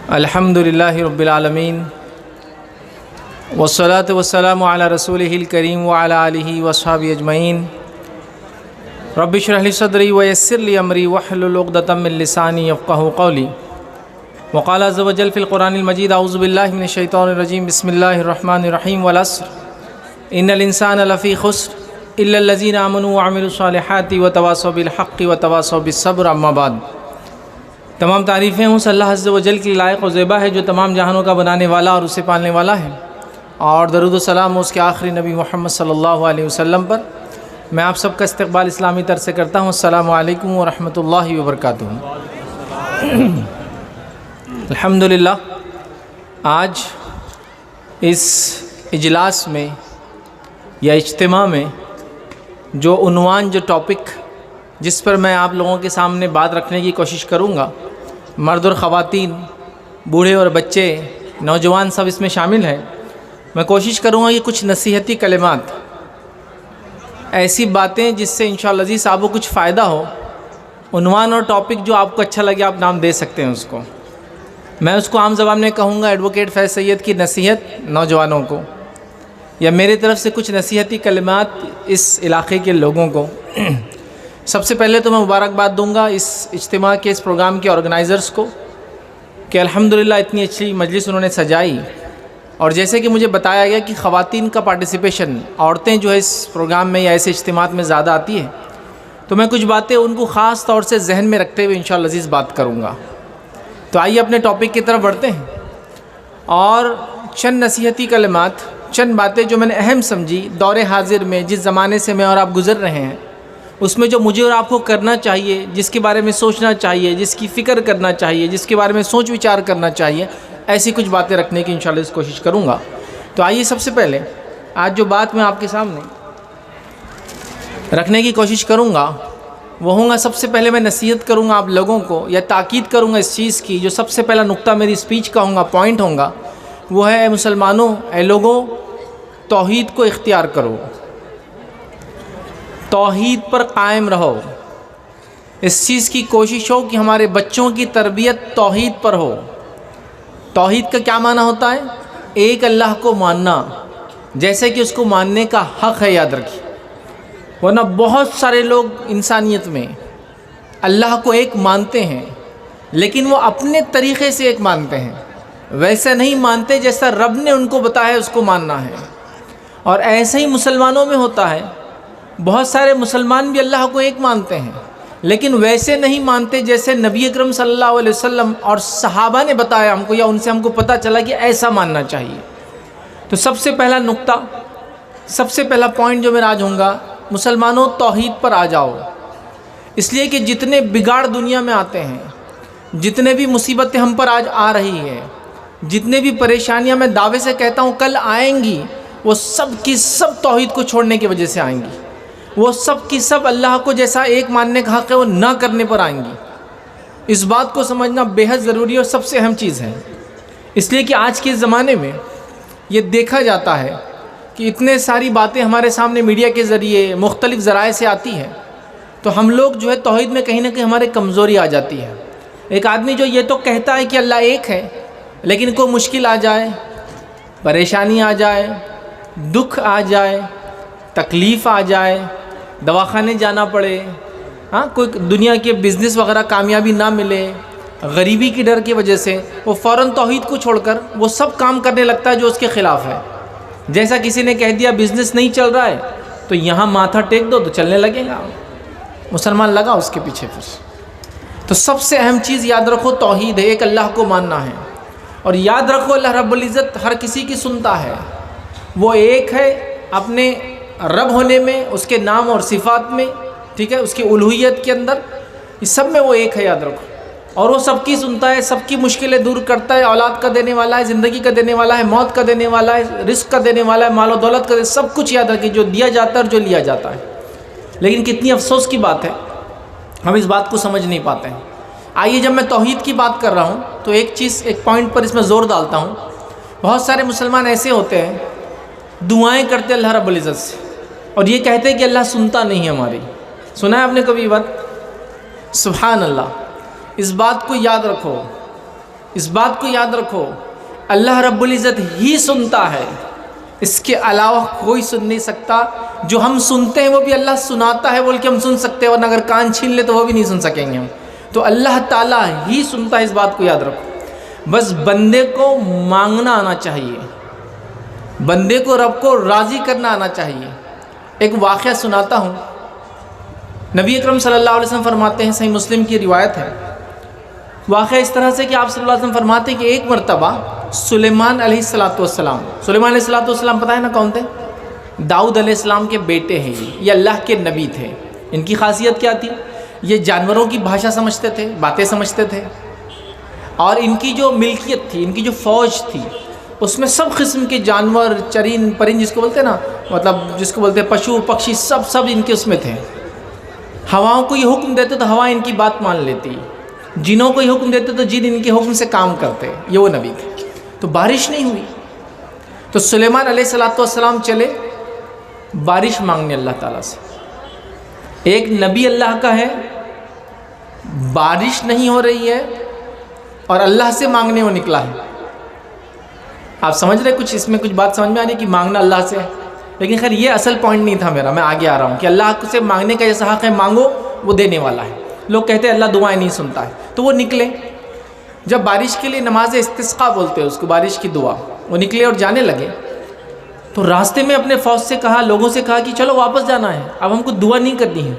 الحمدللہ رب العالمین والصلاة والسلام علی رسولہ الکریم وعلی آلہ وصحبہ اجمعین رب اشرح لی صدری ویسر لی امری واحلل عقدۃ من لسانی یفقہوا قولی وقال عز وجل فی القرآن المجید اعوذ باللہ من الشیطان الرجیم بسم اللہ الرحمن الرحیم والعصر ان الانسان لفی خسر الا الذین آمنوا وعملوا الصالحات وتواصوا بالحق وتواصوا بالصبر اما بعد۔ تمام تعریفیں اس اللہ عز و جل کی لائق و زیبا ہے جو تمام جہانوں کا بنانے والا اور اسے پالنے والا ہے، اور درود و سلام اس کے آخری نبی محمد صلی اللہ علیہ وسلم پر۔ میں آپ سب کا استقبال اسلامی طرز سے کرتا ہوں۔ السلام علیکم ورحمۃ اللہ وبرکاتہ۔ الحمدللہ آج اس اجلاس میں یا اجتماع میں جو عنوان، جو ٹاپک جس پر میں آپ لوگوں کے سامنے بات رکھنے کی کوشش کروں گا، مرد اور خواتین، بوڑھے اور بچے، نوجوان سب اس میں شامل ہیں۔ میں کوشش کروں گا کہ کچھ نصیحتی کلمات، ایسی باتیں جس سے انشاءاللہ عزیز آپ کو کچھ فائدہ ہو۔ عنوان اور ٹاپک جو آپ کو اچھا لگے آپ نام دے سکتے ہیں اس کو۔ میں اس کو عام زبان میں کہوں گا ایڈوکیٹ فیض سید کی نصیحت نوجوانوں کو، یا میری طرف سے کچھ نصیحتی کلمات اس علاقے کے لوگوں کو۔ سب سے پہلے تو میں مبارکباد دوں گا اس اجتماع کے، اس پروگرام کے آرگنائزرز کو کہ الحمدللہ اتنی اچھی مجلس انہوں نے سجائی، اور جیسے کہ مجھے بتایا گیا کہ خواتین کا پارٹیسپیشن، عورتیں جو ہے اس پروگرام میں یا ایسے اجتماعات میں زیادہ آتی ہے، تو میں کچھ باتیں ان کو خاص طور سے ذہن میں رکھتے ہوئے انشاءاللہ عزیز بات کروں گا۔ تو آئیے اپنے ٹاپک کی طرف بڑھتے ہیں، اور چند نصیحتی کلمات، چند باتیں جو میں نے اہم سمجھی دور حاضر میں، جس زمانے سے میں اور آپ گزر رہے ہیں، اس میں جو مجھے اور آپ کو کرنا چاہیے، جس کے بارے میں سوچنا چاہیے، جس کی فکر کرنا چاہیے، جس کے بارے میں سوچ وچار کرنا چاہیے، ایسی کچھ باتیں رکھنے کی انشاءاللہ کوشش کروں گا۔ تو آئیے سب سے پہلے آج جو بات میں آپ کے سامنے رکھنے کی کوشش کروں گا وہ ہوں گا، سب سے پہلے میں نصیحت کروں گا آپ لوگوں کو، یا تاکید کروں گا اس چیز کی، جو سب سے پہلا نقطہ میری اسپیچ کا ہوں گا، پوائنٹ ہوں گا، وہ ہے اے مسلمانوں، اے لوگوں، توحید کو اختیار کرو، توحید پر قائم رہو۔ اس چیز کی کوشش ہو کہ ہمارے بچوں کی تربیت توحید پر ہو۔ توحید کا کیا معنی ہوتا ہے؟ ایک اللہ کو ماننا، جیسے کہ اس کو ماننے کا حق ہے، یاد رکھیے۔ ورنہ بہت سارے لوگ انسانیت میں اللہ کو ایک مانتے ہیں، لیکن وہ اپنے طریقے سے ایک مانتے ہیں، ویسے نہیں مانتے جیسا رب نے ان کو بتایا اس کو ماننا ہے۔ اور ایسے ہی مسلمانوں میں ہوتا ہے، بہت سارے مسلمان بھی اللہ کو ایک مانتے ہیں، لیکن ویسے نہیں مانتے جیسے نبی اکرم صلی اللہ علیہ وسلم اور صحابہ نے بتایا ہم کو، یا ان سے ہم کو پتہ چلا کہ ایسا ماننا چاہیے۔ تو سب سے پہلا نقطہ، سب سے پہلا پوائنٹ جو میرا آج ہوں گا، مسلمانوں توحید پر آ جاؤ۔ اس لیے کہ جتنے بگاڑ دنیا میں آتے ہیں، جتنے بھی مصیبتیں ہم پر آج آ رہی ہیں، جتنے بھی پریشانیاں میں دعوے سے کہتا ہوں کل آئیں گی، وہ سب کی سب توحید کو چھوڑنے کی وجہ سے آئیں گی۔ وہ سب کی سب اللہ کو جیسا ایک ماننے کا حق ہے وہ نہ کرنے پر آئیں گی۔ اس بات کو سمجھنا بے حد ضروری اور سب سے اہم چیز ہے، اس لیے کہ آج کے زمانے میں یہ دیکھا جاتا ہے کہ اتنے ساری باتیں ہمارے سامنے میڈیا کے ذریعے مختلف ذرائع سے آتی ہیں، تو ہم لوگ جو ہے توحید میں کہیں نہ کہیں ہمارے کمزوری آ جاتی ہے۔ ایک آدمی جو یہ تو کہتا ہے کہ اللہ ایک ہے، لیکن کوئی مشکل آ جائے، پریشانی آ جائے، دکھ آ جائے، تکلیف آ جائے، دواخانے جانا پڑے، کوئی دنیا کے بزنس وغیرہ کامیابی نہ ملے، غریبی کی ڈر کی وجہ سے وہ فوراً توحید کو چھوڑ کر وہ سب کام کرنے لگتا ہے جو اس کے خلاف ہے۔ جیسا کسی نے کہہ دیا بزنس نہیں چل رہا ہے تو یہاں ماتھا ٹیک دو تو چلنے لگے گا، مسلمان لگا اس کے پیچھے پھر۔ تو سب سے اہم چیز یاد رکھو توحید ہے، ایک اللہ کو ماننا ہے، اور یاد رکھو اللہ رب العزت ہر کسی کی سنتا ہے۔ وہ ایک ہے اپنے رب ہونے میں، اس کے نام اور صفات میں، ٹھیک ہے، اس کی الوہیت کے اندر، اس سب میں وہ ایک ہے، یاد رکھو۔ اور وہ سب کی سنتا ہے، سب کی مشکلیں دور کرتا ہے، اولاد کا دینے والا ہے، زندگی کا دینے والا ہے، موت کا دینے والا ہے، رزق کا دینے والا ہے، مال و دولت کا، سب کچھ یاد رکھیے، جو دیا جاتا ہے اور جو لیا جاتا ہے۔ لیکن کتنی افسوس کی بات ہے ہم اس بات کو سمجھ نہیں پاتے ہیں۔ آئیے جب میں توحید کی بات کر رہا ہوں تو ایک چیز، ایک پوائنٹ پر اس میں زور ڈالتا ہوں۔ بہت سارے مسلمان ایسے ہوتے ہیں دعائیں کرتے اللہ رب العزت سے، اور یہ کہتے ہیں کہ اللہ سنتا نہیں ہے ہماری۔ سنا ہے آپ نے کبھی یہ بات؟ سبحان اللہ، اس بات کو یاد رکھو اس بات کو یاد رکھو، اللہ رب العزت ہی سنتا ہے، اس کے علاوہ کوئی سن نہیں سکتا۔ جو ہم سنتے ہیں وہ بھی اللہ سناتا ہے بول کے ہم سن سکتے ہیں، ورنہ اگر کان چھین لے تو وہ بھی نہیں سن سکیں گے ہم۔ تو اللہ تعالیٰ ہی سنتا ہے، اس بات کو یاد رکھو۔ بس بندے کو مانگنا آنا چاہیے، بندے کو رب کو راضی کرنا آنا چاہیے۔ ایک واقعہ سناتا ہوں۔ نبی اکرم صلی اللہ علیہ وسلم فرماتے ہیں، صحیح مسلم کی روایت ہے، واقعہ اس طرح سے کہ آپ صلی اللہ علیہ وسلم فرماتے ہیں کہ ایک مرتبہ سلیمان علیہ السلام، سلیمان علیہ السلام پتہ ہے نا کون تھے؟ داؤد علیہ السلام کے بیٹے ہیں، یہ اللہ کے نبی تھے۔ ان کی خاصیت کیا تھی؟ یہ جانوروں کی بھاشا سمجھتے تھے، باتیں سمجھتے تھے، اور ان کی جو ملکیت تھی، ان کی جو فوج تھی، اس میں سب قسم کے جانور، چرین پرند جس کو بولتے ہیں نا، مطلب جس کو بولتے ہیں پشو پکشی، سب ان کے اس میں تھے۔ ہواؤں کو یہ حکم دیتے تو ہوائیں ان کی بات مان لیتی، جنوں کو یہ حکم دیتے تو جن ان کے حکم سے کام کرتے۔ یہ وہ نبی تھے۔ تو بارش نہیں ہوئی، تو سلیمان علیہ السلام چلے بارش مانگنے اللہ تعالیٰ سے۔ ایک نبی اللہ کا ہے، بارش نہیں ہو رہی ہے، اور اللہ سے مانگنے وہ نکلا ہے۔ آپ سمجھ رہے کچھ اس میں کچھ بات سمجھ میں آ رہی کہ مانگنا اللہ سے ہے؟ لیکن خیر یہ اصل پوائنٹ نہیں تھا میرا، میں آگے آ رہا ہوں کہ اللہ سے مانگنے کا جیسا حق ہے، مانگو وہ دینے والا ہے۔ لوگ کہتے ہیں اللہ دعائیں نہیں سنتا ہے، تو وہ نکلے جب بارش کے لیے نماز استسقاء بولتے ہیں اس کو، بارش کی دعا، وہ نکلے اور جانے لگے۔ تو راستے میں اپنے فوج سے کہا، لوگوں سے کہا کہ چلو واپس جانا ہے، اب ہم کو دعا نہیں کرنی ہے۔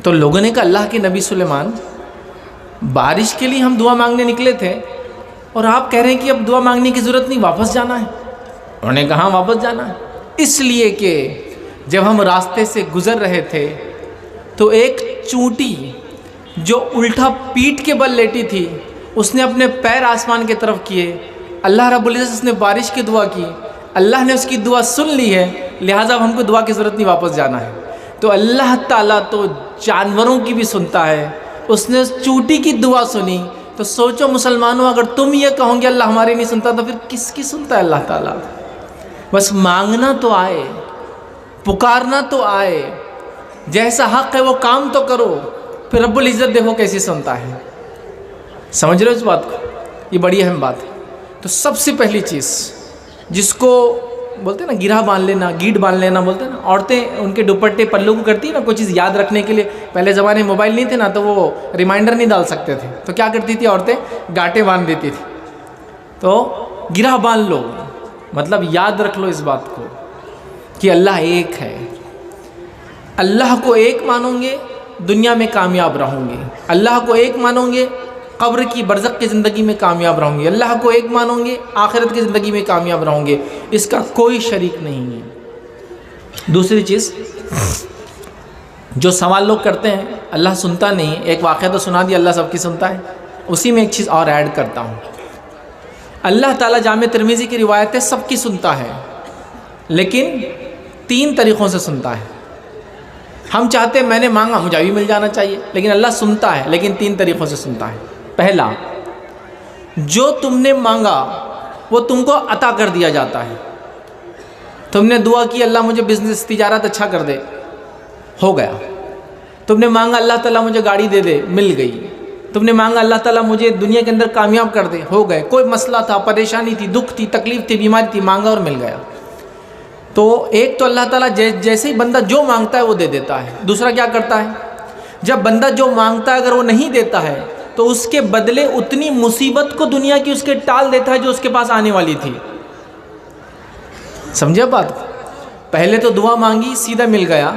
تو لوگوں نے کہا اللہ کے نبی سلیمان، بارش کے لیے ہم دعا مانگنے نکلے تھے اور آپ کہہ رہے ہیں کہ اب دعا مانگنے کی ضرورت نہیں، واپس جانا ہے۔ انہوں نے کہا واپس جانا ہے، اس لیے کہ جب ہم راستے سے گزر رہے تھے تو ایک چونٹی جو الٹا پیٹ کے بل لیٹی تھی، اس نے اپنے پیر آسمان کی طرف کیے، اللہ رب العزت اس نے بارش کی دعا کی، اللہ نے اس کی دعا سن لی ہے، لہٰذا ہم کو دعا کی ضرورت نہیں، واپس جانا ہے۔ تو اللہ تعالیٰ تو جانوروں کی بھی سنتا ہے، اس نے اس چونٹی کی دعا سنی۔ تو سوچو مسلمانوں، اگر تم یہ کہو گے اللہ ہماری نہیں سنتا تو پھر کس کی سنتا ہے اللہ تعالیٰ؟ بس مانگنا تو آئے، پکارنا تو آئے، جیسا حق ہے وہ کام تو کرو، پھر رب العزت دیکھو کیسی سنتا ہے۔ سمجھ رہے ہو اس بات کو؟ یہ بڑی اہم بات ہے۔ تو سب سے پہلی چیز جس کو بولتے ہیں نا گرہ باندھ لینا، گیٹ باندھ لینا بولتے ہیں نا، عورتیں ان کے دوپٹے پلو کو کرتی ہیں نا کوئی چیز یاد رکھنے کے لیے۔ پہلے زمانے میں موبائل نہیں تھے نا، تو وہ ریمائنڈر نہیں ڈال سکتے تھے، تو کیا کرتی تھی عورتیں؟ گاٹیں باندھ دیتی تھی۔ تو گرہ باندھ لو، مطلب یاد رکھ لو اس بات کو کہ اللہ ایک ہے۔ اللہ کو ایک مانو گے دنیا میں کامیاب رہوں گے، اللہ کو ایک مانو گے قبر کی برزخ کی زندگی میں کامیاب رہوں گے، اللہ کو ایک مانو گے آخرت کی زندگی میں کامیاب رہوں گے، اس کا کوئی شریک نہیں ہے۔ دوسری چیز جو سوال لوگ کرتے ہیں اللہ سنتا نہیں، ایک واقعہ تو سنا دیا اللہ سب کی سنتا ہے، اسی میں ایک چیز اور ایڈ کرتا ہوں۔ اللہ تعالیٰ جامع ترمذی کی روایت ہے سب کی سنتا ہے، لیکن 3 طریقوں سے سنتا ہے۔ ہم چاہتے ہیں میں نے مانگا مجھے بھی مل جانا چاہیے، لیکن اللہ سنتا ہے، لیکن 3 طریقوں سے سنتا ہے۔ پہلا، جو تم نے مانگا وہ تم کو عطا کر دیا جاتا ہے۔ تم نے دعا کی اللہ مجھے بزنس تجارت اچھا کر دے، ہو گیا۔ تم نے مانگا اللہ تعالیٰ مجھے گاڑی دے دے، مل گئی۔ تم نے مانگا اللہ تعالیٰ مجھے دنیا کے اندر کامیاب کر دے، ہو گئے۔ کوئی مسئلہ تھا، پریشانی تھی، دکھ تھی، تکلیف تھی، بیماری تھی، مانگا اور مل گیا۔ تو ایک تو اللہ تعالیٰ جیسے ہی بندہ جو مانگتا ہے وہ دے دیتا ہے۔ دوسرا کیا کرتا ہے؟ جب بندہ جو مانگتا ہے اگر وہ نہیں دیتا ہے تو اس کے بدلے اتنی مصیبت کو دنیا کی اس کے ٹال دیتا ہے جو اس کے پاس آنے والی تھی۔ سمجھے بات؟ پہلے تو دعا مانگی سیدھا مل گیا،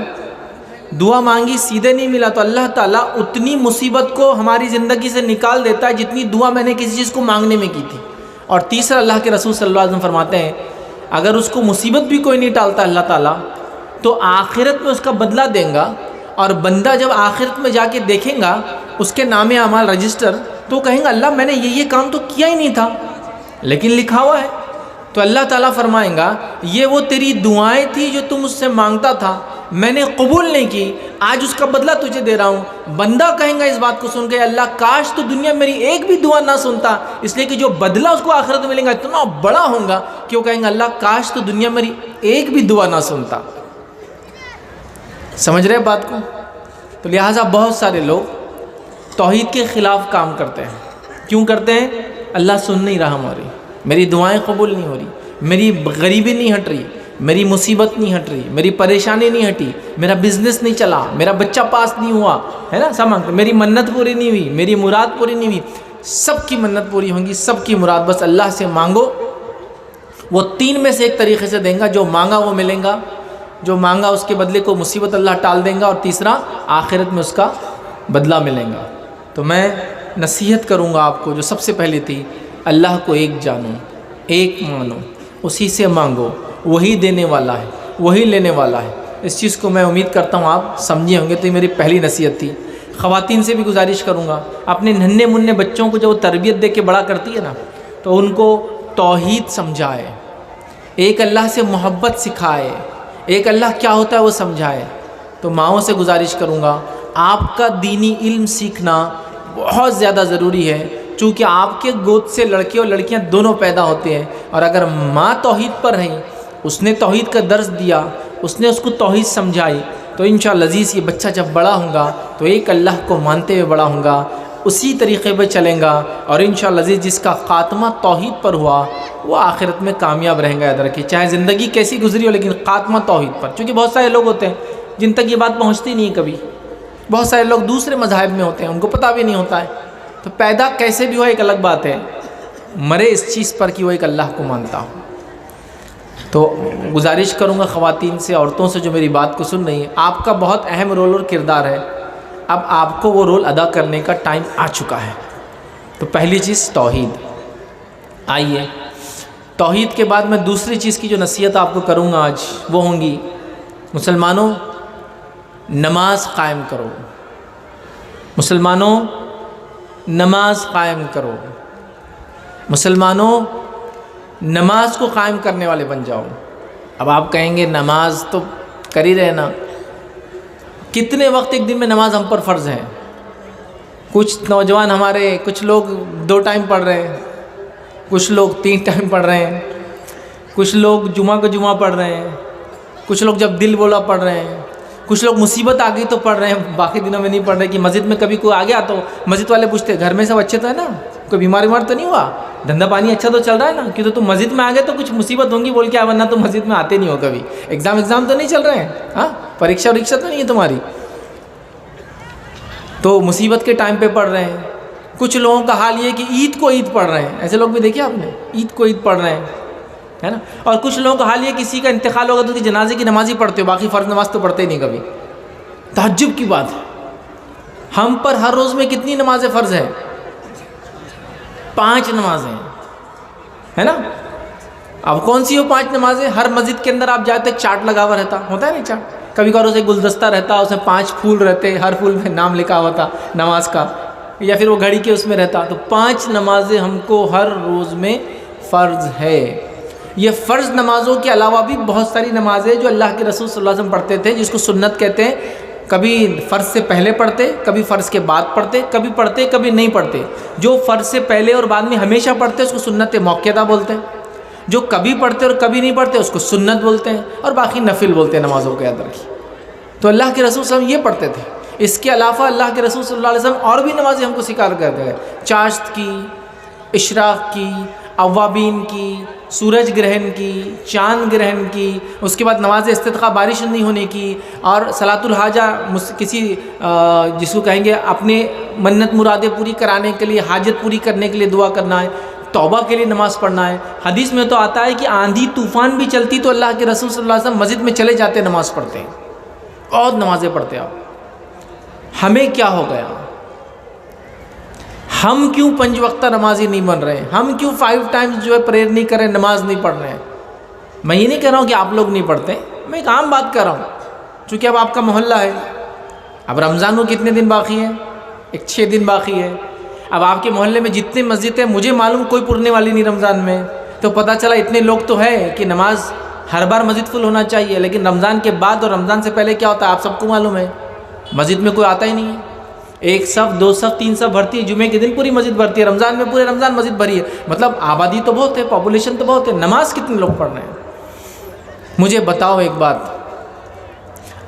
دعا مانگی سیدھے نہیں ملا، تو اللہ تعالیٰ اتنی مصیبت کو ہماری زندگی سے نکال دیتا ہے جتنی دعا میں نے کسی چیز کو مانگنے میں کی تھی۔ اور تیسرا، اللہ کے رسول صلی اللہ علیہ وسلم فرماتے ہیں اگر اس کو مصیبت بھی کوئی نہیں ٹالتا اللہ تعالیٰ تو آخرت میں اس کا بدلہ دیں گا، اور بندہ جب آخرت میں جا کے دیکھیں گا اس کے نام اعمال رجسٹر، تو کہیں گا اللہ میں نے یہ کام تو کیا ہی نہیں تھا لیکن لکھا ہوا ہے۔ تو اللہ تعالیٰ فرمائیں گا یہ وہ تیری دعائیں تھی جو تم اس سے مانگتا تھا، میں نے قبول نہیں کی، آج اس کا بدلہ تجھے دے رہا ہوں۔ بندہ کہیں گا اس بات کو سن کے اللہ کاش تو دنیا میری ایک بھی دعا نہ سنتا، اس لیے کہ جو بدلہ اس کو آخرت میں ملے گا اتنا بڑا ہوگا کہ وہ کہیں گا اللہ کاش تو دنیا میری ایک بھی دعا نہ سنتا۔ سمجھ رہے بات کو؟ تو لہٰذا بہت سارے لوگ توحید کے خلاف کام کرتے ہیں، کیوں کرتے ہیں؟ اللہ سن نہیں رہا ہماری، میری دعائیں قبول نہیں ہو رہی، میری غریبی نہیں ہٹ رہی، میری مصیبت نہیں ہٹ رہی، میری پریشانی نہیں ہٹی، میرا بزنس نہیں چلا، میرا بچہ پاس نہیں ہوا، ہے نا، سب مانگتے، میری منت پوری نہیں ہوئی، میری مراد پوری نہیں ہوئی۔ سب کی منت پوری ہوں گی، سب کی مراد، بس اللہ سے مانگو، وہ 3 میں سے ایک طریقے سے دیں گا، جو مانگا وہ ملیں گا، جو مانگا اس کے بدلے کو مصیبت اللہ ٹال دیں گا، اور تیسرا آخرت میں اس کا بدلہ ملیں گا۔ تو میں نصیحت کروں گا آپ کو، جو سب سے پہلی تھی، اللہ کو ایک جانو، ایک مانو، اسی سے مانگو، وہی دینے والا ہے، وہی لینے والا ہے۔ اس چیز کو میں امید کرتا ہوں آپ سمجھے ہوں گے، تو یہ میری پہلی نصیحت تھی۔ خواتین سے بھی گزارش کروں گا، اپنے ننھے منھے بچوں کو جب وہ تربیت دے کے بڑا کرتی ہے نا، تو ان کو توحید سمجھائے، ایک اللہ سے محبت سکھائے، ایک اللہ کیا ہوتا ہے وہ سمجھائے۔ تو ماؤں سے گزارش کروں گا، آپ کا دینی علم سیکھنا بہت زیادہ ضروری ہے، چونکہ آپ کے گود سے لڑکے اور لڑکیاں دونوں پیدا ہوتے ہیں، اور اگر ماں توحید پر رہیں، اس نے توحید کا درس دیا، اس نے اس کو توحید سمجھائی، تو انشاءاللہ عزیز یہ بچہ جب بڑا ہوگا تو ایک اللہ کو مانتے ہوئے بڑا ہوگا، اسی طریقے پہ چلیں گا، اور انشاءاللہ عزیز جس کا خاتمہ توحید پر ہوا وہ آخرت میں کامیاب رہیں گا۔ یاد رکھیے، چاہے زندگی کیسی گزری ہو لیکن خاتمہ توحید پر، چونکہ بہت سارے لوگ ہوتے ہیں جن تک یہ بات پہنچتی نہیں ہے کبھی، بہت سارے لوگ دوسرے مذاہب میں ہوتے ہیں، ان کو پتہ بھی نہیں ہوتا ہے، تو پیدا کیسے بھی ہو ایک الگ بات ہے، مرے اس چیز پر کہ وہ ایک اللہ کو مانتا ہو۔ تو گزارش کروں گا خواتین سے، عورتوں سے جو میری بات کو سن رہی ہیں، آپ کا بہت اہم رول اور کردار ہے، اب آپ کو وہ رول ادا کرنے کا ٹائم آ چکا ہے۔ تو پہلی چیز توحید۔ آئیے توحید کے بعد میں دوسری چیز کی جو نصیحت آپ کو کروں گا آج، وہ ہوں گی، مسلمانوں نماز قائم کرو، مسلمانوں نماز قائم کرو، مسلمانوں نماز کو قائم کرنے والے بن جاؤ۔ اب آپ کہیں گے نماز تو کر ہی رہے نا، کتنے وقت ایک دن میں نماز ہم پر فرض ہے؟ کچھ نوجوان ہمارے، کچھ لوگ 2 ٹائم پڑھ رہے ہیں، کچھ لوگ 3 ٹائم پڑھ رہے ہیں، کچھ لوگ جمعہ کو جمعہ پڑھ رہے ہیں، کچھ لوگ جب دل بولا پڑھ رہے ہیں، کچھ لوگ مصیبت آ گئی تو پڑھ رہے ہیں، باقی دنوں میں نہیں پڑھ رہے۔ کہ مسجد میں کبھی کوئی آ گیا تو مسجد والے پوچھتے گھر میں سب اچھے تو ہے نا، کوئی بیمار تو نہیں ہوا، دھندا پانی اچھا تو چل رہا ہے نا، کہ تو تم مسجد میں آ گئے تو کچھ مصیبت ہوں گی بول کے، ورنہ تم مسجد میں آتے نہیں ہو کبھی، ایگزام تو نہیں چل رہے ہیں، ہاں پریکشا تو نہیں ہے تمہاری، تو مصیبت کے ٹائم پہ پڑھ رہے ہیں۔ کچھ لوگوں کا حال یہ کہ عید کو عید پڑھ رہے ہیں، ایسے لوگ بھی دیکھے آپ نے، عید کو عید پڑھ رہے ہیں، ہے نا۔ اور کچھ لوگوں کا حال یہ کسی کا انتقال ہوگا تو اس کی جنازے کی نماز ہی پڑھتے ہو، باقی فرض نماز تو پڑھتے ہی نہیں کبھی۔ تعجب کی بات ہے، ہم پر ہر روز میں کتنی نمازیں فرض ہیں؟ 5 نمازیں، ہے نا۔ اب کون سی ہو 5 نمازیں؟ ہر مسجد کے اندر آپ جاتے چارٹ لگا ہوا رہتا، ہوتا ہے نا چارٹ، کبھی کبھار اسے گلدستہ رہتا، اس میں 5 پھول رہتے، ہر پھول میں نام لکھا ہوا تھا نماز کا، یا پھر وہ گھڑی کے اس میں رہتا۔ تو 5 نمازیں ہم کو ہر روز میں فرض ہے۔ یہ فرض نمازوں کے علاوہ بھی بہت ساری نمازیں جو اللہ کے رسول صلی اللہ علیہ وسلم پڑھتے تھے، جس کو سنت کہتے ہیں، کبھی فرض سے پہلے پڑھتے، کبھی فرض کے بعد پڑھتے، کبھی نہیں پڑھتے۔ جو فرض سے پہلے اور بعد میں ہمیشہ پڑھتے اس کو سنت موقعہ بولتے ہیں، جو کبھی پڑھتے اور کبھی نہیں پڑھتے اس کو سنت بولتے ہیں، اور باقی نفل بولتے ہیں نمازوں کے اندر کی۔ تو اللہ کے رسول صلی اللہ علیہ وسلم یہ پڑھتے تھے۔ اس کے علاوہ اللہ کے رسول صلی اللہ علیہ وسلم اور بھی نمازیں ہم کو سکھا کرتے ہیں، چاشت کی، اشراق کی، اوابین کی، سورج گرہن کی، چاند گرہن کی، اس کے بعد نماز استسقاء بارش نہیں ہونے کی، اور صلاۃ الحاجہ کسی جس کو کہیں گے اپنے منت مرادیں پوری کرانے کے لیے، حاجت پوری کرنے کے لیے دعا کرنا ہے، توبہ کے لیے نماز پڑھنا ہے۔ حدیث میں تو آتا ہے کہ آندھی طوفان بھی چلتی تو اللہ کے رسول صلی اللہ علیہ وسلم مسجد میں چلے جاتے نماز پڑھتے ہیں، اور نمازیں پڑھتے آپ۔ ہمیں کیا ہو گیا؟ ہم کیوں 5 وقتہ نمازی نہیں بن رہے ہیں؟ ہم کیوں 5 ٹائمز جو ہے پریئر نہیں کر رہے، نماز نہیں پڑھ رہے ہیں؟ میں یہ نہیں کہہ رہا ہوں کہ آپ لوگ نہیں پڑھتے، میں ایک عام بات کر رہا ہوں، چونکہ اب آپ کا محلہ ہے، اب رمضان کو کتنے دن باقی ہے؟ ایک 6 دن باقی ہے۔ اب آپ کے محلے میں جتنے مسجد ہیں، مجھے معلوم کوئی پڑھنے والی نہیں رمضان میں، تو پتہ چلا اتنے لوگ تو ہے کہ نماز ہر بار مسجد فل ہونا چاہیے، لیکن رمضان کے بعد اور رمضان سے پہلے کیا ہوتا ہے آپ سب کو معلوم ہے، مسجد میں کوئی آتا ہی نہیں ہے۔ 1 صف 2 صف 3 صف بھرتی ہے، جمعے کے دن پوری مسجد بھرتی ہے، رمضان میں پورے رمضان مسجد بھری ہے، مطلب آبادی تو بہت ہے، پاپولیشن تو بہت ہے، نماز کتنے لوگ پڑھ رہے ہیں؟ مجھے بتاؤ ایک بات،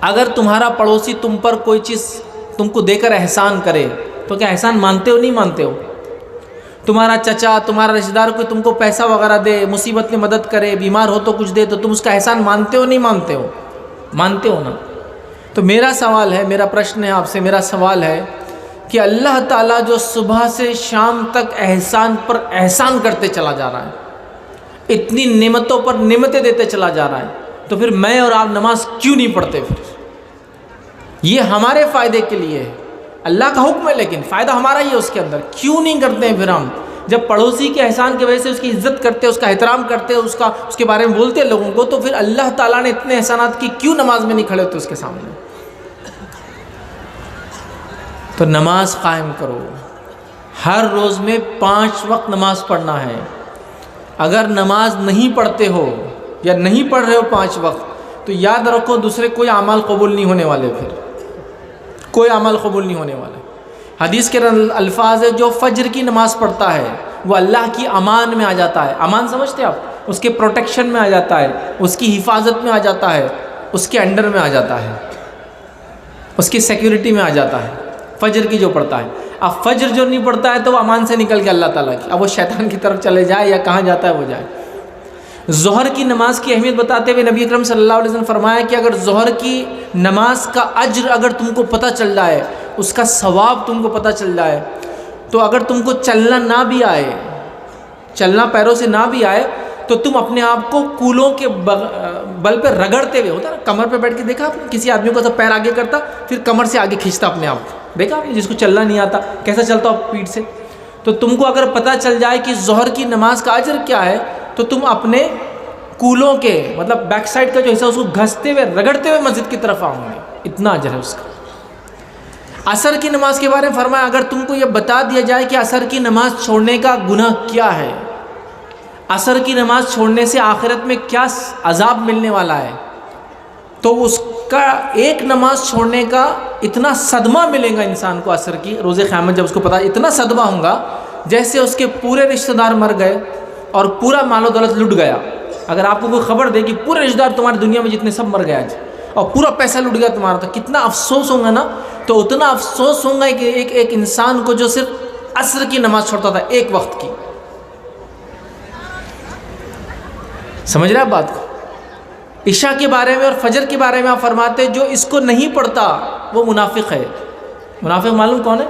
اگر تمہارا پڑوسی تم پر کوئی چیز تم کو دے کر احسان کرے تو کیا احسان مانتے ہو نہیں مانتے ہو؟ تمہارا چچا تمہارا رشتہ دار کوئی تم کو پیسہ وغیرہ دے، مصیبت میں مدد کرے، بیمار ہو تو کچھ دے، تو تم اس کا احسان مانتے ہو نہیں مانتے ہو؟ مانتے ہو نا؟ تو میرا سوال ہے، میرا پرشن ہے آپ سے، میرا سوال ہے کہ اللہ تعالیٰ جو صبح سے شام تک احسان پر احسان کرتے چلا جا رہا ہے، اتنی نعمتوں پر نعمتیں دیتے چلا جا رہا ہے، تو پھر میں اور آپ نماز کیوں نہیں پڑھتے؟ پھر یہ ہمارے فائدے کے لیے ہے، اللہ کا حکم ہے لیکن فائدہ ہمارا ہی ہے اس کے اندر، کیوں نہیں کرتے ہیں پھر ہم؟ جب پڑوسی کے احسان کی وجہ سے اس کی عزت کرتے، اس کا احترام کرتے، اس کے بارے میں بولتے لوگوں کو، تو پھر اللہ تعالیٰ نے اتنے احسانات کی کیوں نماز میں نہیں کھڑے ہوتے اس کے سامنے؟ تو نماز قائم کرو، ہر روز میں 5 وقت نماز پڑھنا ہے۔ اگر نماز نہیں پڑھتے ہو یا نہیں پڑھ رہے ہو 5 وقت، تو یاد رکھو دوسرے کوئی اعمال قبول نہیں ہونے والے، پھر کوئی عمل قبول نہیں ہونے والا۔ حدیث کے الفاظ ہے، جو فجر کی نماز پڑھتا ہے وہ اللہ کی امان میں آ جاتا ہے۔ امان سمجھتے آپ؟ اس کے پروٹیکشن میں آ جاتا ہے، اس کی حفاظت میں آ جاتا ہے، اس کے انڈر میں آ جاتا ہے، اس کی سیکیورٹی میں آ جاتا ہے فجر کی جو پڑھتا ہے۔ اب فجر جو نہیں پڑھتا ہے تو وہ امان سے نکل کے اللہ تعالیٰ کی، اب وہ شیطان کی طرف چلے جائے یا کہاں جاتا ہے وہ جائے۔ ظہر کی نماز کی اہمیت بتاتے ہوئے نبی اکرم صلی اللہ علیہ وسلم فرمایا کہ اگر ظہر کی نماز کا اجر اگر تم کو پتہ چل جائے، اس کا ثواب تم کو پتہ چل جائے، تو اگر تم کو چلنا نہ بھی آئے، چلنا پیروں سے نہ بھی آئے، تو تم اپنے آپ کو کولوں کے بل پہ رگڑتے ہوئے، ہوتا ہے نا کمر پہ بیٹھ کے، دیکھا آپ نے کسی آدمی کو تو پیر آگے کرتا پھر کمر سے آگے کھینچتا اپنے آپ کو، دیکھا آپ نے جس کو چلنا نہیں آتا کیسا چلتا ہو پیٹھ سے؟ تو تم کو اگر پتہ چل جائے کہ ظہر کی نماز کا اجر کیا ہے، تو تم اپنے کولوں کے مطلب بیک سائڈ کا جو حصہ اس کو گھستے ہوئے رگڑتے ہوئے مسجد کی طرف آؤں گے، اتنا اجر ہے اس کا۔ عصر کی نماز کے بارے میں فرمایا اگر تم کو یہ بتا دیا جائے کہ عصر کی نماز چھوڑنے کا گناہ کیا ہے، عصر کی نماز چھوڑنے سے آخرت میں کیا عذاب ملنے والا ہے، تو اس کا ایک نماز چھوڑنے کا اتنا صدمہ ملے گا انسان کو عصر کی روز قیامت، جب اس کو پتا اتنا صدمہ ہوگا جیسے اس کے پورے رشتہ دار مر گئے اور پورا مال و دولت لٹ گیا۔ اگر آپ کو کوئی خبر دے کہ پورے رشتہ دار تمہاری دنیا میں جتنے سب مر گئے آج اور پورا پیسہ لٹ گیا تمہارا، تو کتنا افسوس ہوگا نا؟ تو اتنا افسوس ہوگا کہ ایک انسان کو جو صرف عصر کی نماز چھوڑتا تھا ایک وقت کی۔ سمجھ رہے آپ بات کو؟ عشاء کے بارے میں اور فجر کے بارے میں آپ فرماتے جو اس کو نہیں پڑھتا وہ منافق ہے۔ منافق معلوم کون ہے؟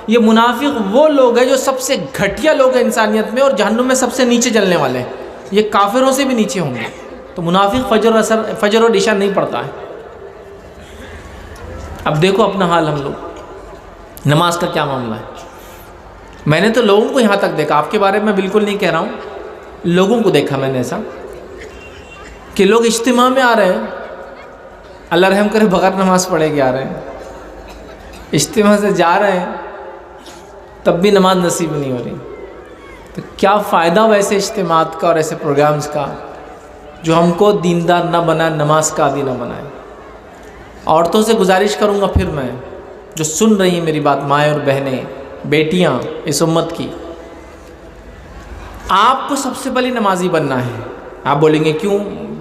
یہ منافق وہ لوگ ہیں جو سب سے گھٹیا لوگ ہیں انسانیت میں اور جہنم میں سب سے نیچے جلنے والے ہیں، یہ کافروں سے بھی نیچے ہوں گے۔ تو منافق فجر اور عشاء نہیں پڑھتا ہے۔ اب دیکھو اپنا حال، ہم لوگ نماز کا کیا معاملہ ہے؟ میں نے تو لوگوں کو یہاں تک دیکھا، آپ کے بارے میں بالکل نہیں کہہ رہا ہوں، لوگوں کو دیکھا میں نے ایسا کہ لوگ اجتماع میں آ رہے ہیں، اللہ رحم کرے بغیر نماز پڑھے کے آ رہے ہیں، اجتماع سے جا رہے ہیں تب بھی نماز نصیب نہیں ہو رہی۔ تو کیا فائدہ ویسے اجتماعات کا اور ایسے پروگرامز کا جو ہم کو دیندار نہ بنائے، نماز کا عادی نہ بنائے۔ عورتوں سے گزارش کروں گا پھر میں، جو سن رہی ہیں میری بات، مائیں اور بہنیں، بیٹیاں اس امت کی، آپ کو سب سے پہلے نمازی بننا ہے۔ آپ بولیں گے کیوں؟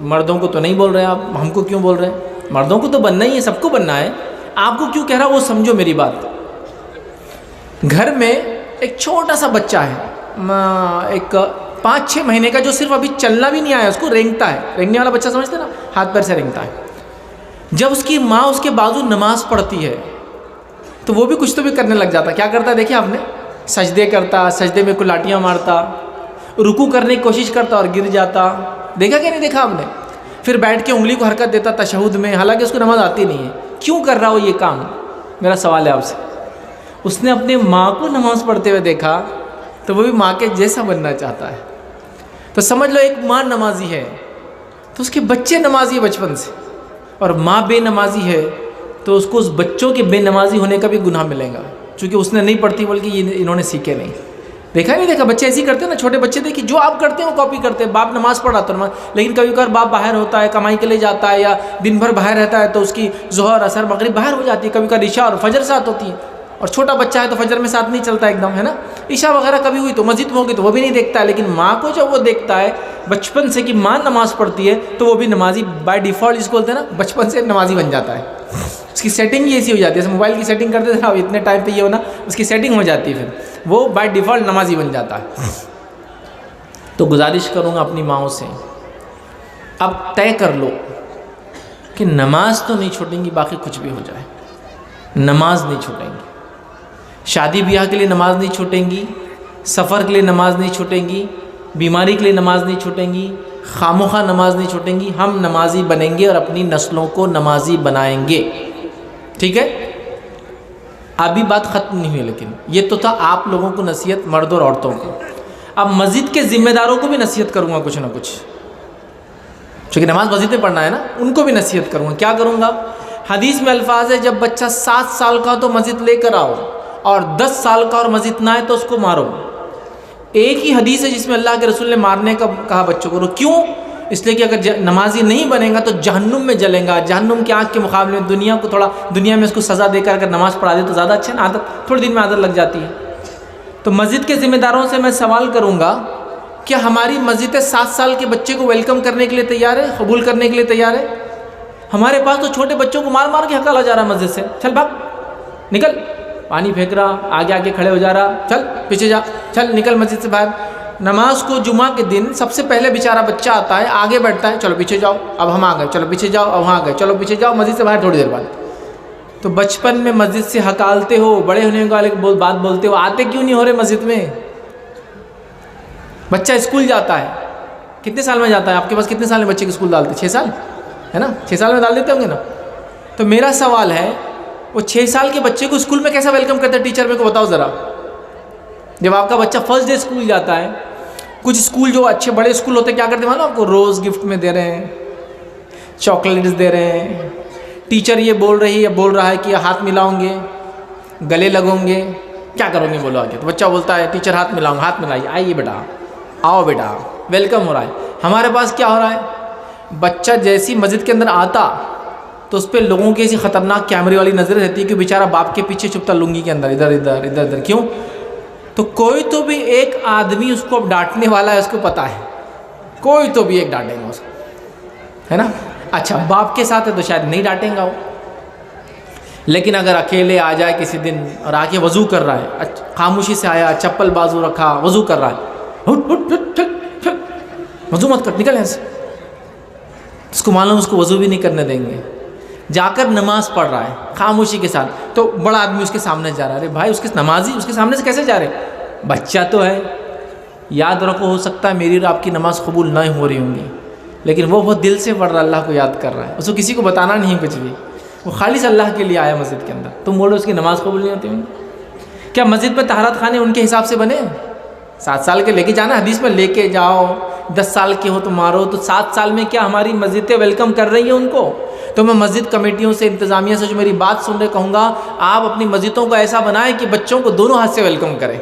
مردوں کو تو نہیں بول رہے آپ، ہم کو کیوں بول رہے ہیں؟ مردوں کو تو بننا ہی ہے، سب کو بننا ہے، آپ کو کیوں کہہ رہا وہ سمجھو میری بات۔ گھر میں ایک چھوٹا سا بچہ ہے، ایک 5-6 مہینے کا، جو صرف ابھی چلنا بھی نہیں آیا، اس کو رینگتا ہے، رینگنے والا بچہ سمجھتے نا، ہاتھ پیر سے رینگتا ہے۔ جب اس کی ماں اس کے بازو نماز پڑھتی ہے تو وہ بھی کچھ تو بھی کرنے لگ جاتا۔ کیا کرتا ہے دیکھیں آپ نے؟ سجدے کرتا، سجدے میں کلاٹیاں مارتا، رکوع کرنے کی کوشش کرتا اور گر جاتا، دیکھا کہ نہیں دیکھا آپ نے؟ پھر بیٹھ کے انگلی کو حرکت دیتا تشہد میں، حالانکہ اس کو نماز آتی نہیں ہے۔ کیوں کر رہا ہو یہ کام؟ میرا سوال ہے آپ سے۔ اس نے اپنے ماں کو نماز پڑھتے ہوئے دیکھا تو وہ بھی ماں کے جیسا بننا چاہتا ہے۔ تو سمجھ لو ایک ماں نمازی ہے تو اس کے بچے نمازی ہے بچپن سے، اور ماں بے نمازی ہے تو اس کو اس بچوں کے بے نمازی ہونے کا بھی گناہ ملے گا، چونکہ اس نے نہیں پڑھتی بلکہ انہوں نے سیکھے نہیں۔ دیکھا نہیں دیکھا؟ بچے ایسے ہی کرتے ہیں نا، چھوٹے بچے دیکھیں جو آپ کرتے ہیں وہ کاپی کرتے ہیں۔ باپ نماز پڑھا تو نماز، لیکن کبھی کبھار باپ باہر ہوتا ہے، کمائی کے لیے جاتا ہے، یا دن بھر باہر رہتا ہے تو اس کی ظہر عصر مغرب باہر ہو جاتی ہے، کبھی کبھار عشاء اور فجر ساتھ ہوتی ہے، اور چھوٹا بچہ ہے تو فجر میں ساتھ نہیں چلتا ایک دم، ہے نا؟ عشاء وغیرہ کبھی ہوئی تو مسجد میں ہوگی تو وہ بھی نہیں دیکھتا ہے، لیکن ماں کو جب وہ دیکھتا ہے بچپن سے کہ ماں نماز پڑھتی ہے تو وہ بھی نمازی بائی ڈیفالٹ، جس کو بولتے ہیں نا، بچپن سے نمازی بن جاتا ہے۔ اس کی سیٹنگ ہی ایسی ہو جاتی ہے، جیسے موبائل کی سیٹنگ کرتے تھے اب اتنے ٹائم پہ یہ ہونا، اس کی سیٹنگ ہو جاتی ہے پھر۔ وہ بائی ڈیفالٹ نمازی بن جاتا ہے۔ تو گزارش کروں گا اپنی ماؤں سے، اب طے کر لو کہ نماز تو نہیں چھوٹیں گی، باقی کچھ بھی ہو جائے نماز نہیں چھوٹیں گی۔ شادی بیاہ کے لیے نماز نہیں چھوٹیں گی، سفر کے لیے نماز نہیں چھوٹیں گی، بیماری کے لیے نماز نہیں چھوٹیں گی، خاموخواہ نماز نہیں چھوٹیں گی۔ ہم نمازی بنیں گے اور اپنی نسلوں کو نمازی بنائیں گے، ٹھیک ہے؟ ابھی بات ختم نہیں ہوئی، لیکن یہ تو تھا آپ لوگوں کو نصیحت، مرد اور عورتوں کو۔ اب مسجد کے ذمہ داروں کو بھی نصیحت کروں گا کچھ نہ کچھ، چونکہ نماز مسجد میں پڑھنا ہے نا، ان کو بھی نصیحت کروں گا۔ کیا کروں گا؟ حدیث میں الفاظ ہے جب بچہ 7 سال کا تو مسجد لے کر آؤ، اور 10 سال کا اور مسجد نہ آئے تو اس کو مارو۔ ایک ہی حدیث ہے جس میں اللہ کے رسول نے مارنے کا کہا بچوں کو، کیوں؟ اس لیے کہ اگر نمازی نہیں بنے گا تو جہنم میں جلیں گا۔ جہنم کی آگ کے مقابلے میں دنیا کو تھوڑا، دنیا میں اس کو سزا دے کر اگر نماز پڑھا دے تو زیادہ اچھا نا، عادت تھوڑے دن میں عادت لگ جاتی ہے۔ تو مسجد کے ذمہ داروں سے میں سوال کروں گا، کیا ہماری مسجد 7 سال کے بچے کو ویلکم کرنے کے لیے تیار ہے، قبول کرنے کے لیے تیار ہے؟ ہمارے پاس تو چھوٹے بچوں کو مار مار کے ہکالا جا رہا ہے مسجد سے، چل بھاگ نکل، پانی پھینک رہا، آگے آگے کھڑے ہو جا رہا، چل پیچھے جا، چل نکل مسجد سے باہر۔ نماز کو جمعہ کے دن سب سے پہلے بیچارہ بچہ آتا ہے، آگے بیٹھتا ہے، چلو پیچھے جاؤ، اب ہم آ گئے، چلو پیچھے جاؤ، اب وہاں آ گئے، چلو پیچھے جاؤ، مسجد سے باہر تھوڑی دیر بعد۔ تو بچپن میں مسجد سے ہکالتے ہو، بڑے ہونے والے بات بولتے ہو، آتے کیوں نہیں ہو رہے مسجد میں؟ بچہ اسکول جاتا ہے، کتنے سال میں جاتا ہے؟ آپ کے پاس کتنے سال میں بچے کو اسکول ڈالتے؟ 6 سال ہے نا، 6 سال میں ڈال دیتے ہوں گے نا۔ تو میرا سوال ہے، وہ 6 سال کے بچے کو اسکول میں کیسا ویلکم کرتا ہے ٹیچر؟ میرے کو بتاؤ ذرا۔ جب آپ کا بچہ فرسٹ ڈے اسکول جاتا ہے، کچھ اسکول جو اچھے بڑے اسکول ہوتے ہیں کیا کرتے ہیں معلوم آپ کو؟ روز گفٹ میں دے رہے ہیں، چاکلیٹس دے رہے ہیں، ٹیچر یہ بول رہا ہے کہ ہاتھ ملاؤں گے، گلے لگوں گے، کیا کرو گے بولو آگے؟ تو بچہ بولتا ہے ٹیچر ہاتھ ملاؤں گا، ہاتھ ملائیے، آئیے بیٹا، آؤ بیٹا، ویلکم ہو رہا ہے۔ ہمارے پاس کیا ہو رہا ہے؟ بچہ جیسی مسجد کے اندر آتا تو اس پہ لوگوں کی ایسی خطرناک کیمرے والی نظر رہتی ہے کہ بیچارہ باپ کے پیچھے چھپتا لنگی کے اندر، ادھر ادھر ادھر ادھر۔ کیوں؟ تو کوئی تو بھی ایک آدمی اس کو اب ڈانٹنے والا ہے، اس کو پتا ہے، کوئی تو بھی ایک ڈانٹے گا اس کو، ہے نا؟ اچھا باپ کے ساتھ ہے تو شاید نہیں ڈانٹیں گا وہ، لیکن اگر اکیلے آ جائے کسی دن اور آ کے وضو کر رہا ہے، خاموشی سے آیا، چپل بازو رکھا، وضو کر رہا ہے، وضو مت کر، نکل یہاں سے، اس کو معلوم اس کو وضو بھی نہیں کرنے دیں گے، جا کر نماز پڑھ رہا ہے خاموشی کے ساتھ، تو بڑا آدمی اس کے سامنے جا رہا ہے، ارے بھائی اس کے نمازی اس کے سامنے سے کیسے جا رہے؟ بچہ تو ہے، یاد رکھو ہو سکتا ہے میری اور آپ کی نماز قبول نہ ہو رہی ہوں گی، لیکن وہ بہت دل سے پڑھ رہا ہے، اللہ کو یاد کر رہا ہے، اس کو کسی کو بتانا نہیں کچھ بھی، وہ خالص اللہ کے لیے آیا مسجد کے اندر، تم بولو اس کی نماز قبول نہیں ہوتی ہوں؟ کیا مسجد میں طہارت خانے ان کے حساب سے بنے؟ 7 سال کے لے کے جانا، حدیث میں لے کے جاؤ، 10 سال کے ہو تو مارو، تو 7 سال میں کیا ہماری مسجدیں ویلکم کر رہی ہیں ان کو؟ تو میں مسجد کمیٹیوں سے، انتظامیہ سے جو میری بات سن رہے کہوں گا، آپ اپنی مسجدوں کو ایسا بنائیں کہ بچوں کو دونوں ہاتھ سے ویلکم کریں،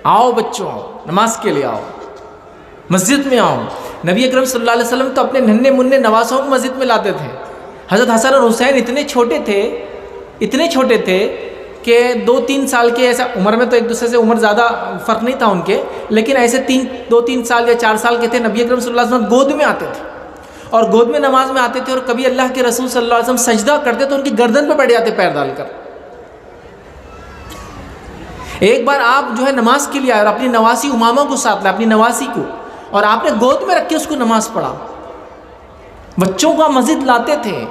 آؤ بچوں آؤ، نماز کے لیے آؤ، مسجد میں آؤ۔ نبی اکرم صلی اللہ علیہ وسلم تو اپنے ننھے منھے نواسوں کو مسجد میں لاتے تھے۔ حضرت حسن اور حسین اتنے چھوٹے تھے کہ 2-3 سال کے، ایسا عمر میں تو ایک دوسرے سے عمر زیادہ فرق نہیں تھا ان کے، لیکن ایسے 2-3 سال یا 4 سال کے تھے، نبی اکرم صلی اللہ علیہ وسلم گود میں آتے تھے اور گود میں نماز میں آتے تھے، اور کبھی اللہ کے رسول صلی اللہ علیہ وسلم سجدہ کرتے تو ان کی گردن پہ بیٹھ جاتے پیر ڈال کر۔ ایک بار آپ جو ہے نماز کے لیے آئے اور اپنی نواسی امامہ کو ساتھ لائے، اپنی نواسی کو، اور آپ نے گود میں رکھ کے اس کو نماز پڑھا۔ بچوں کو مسجد لاتے تھے۔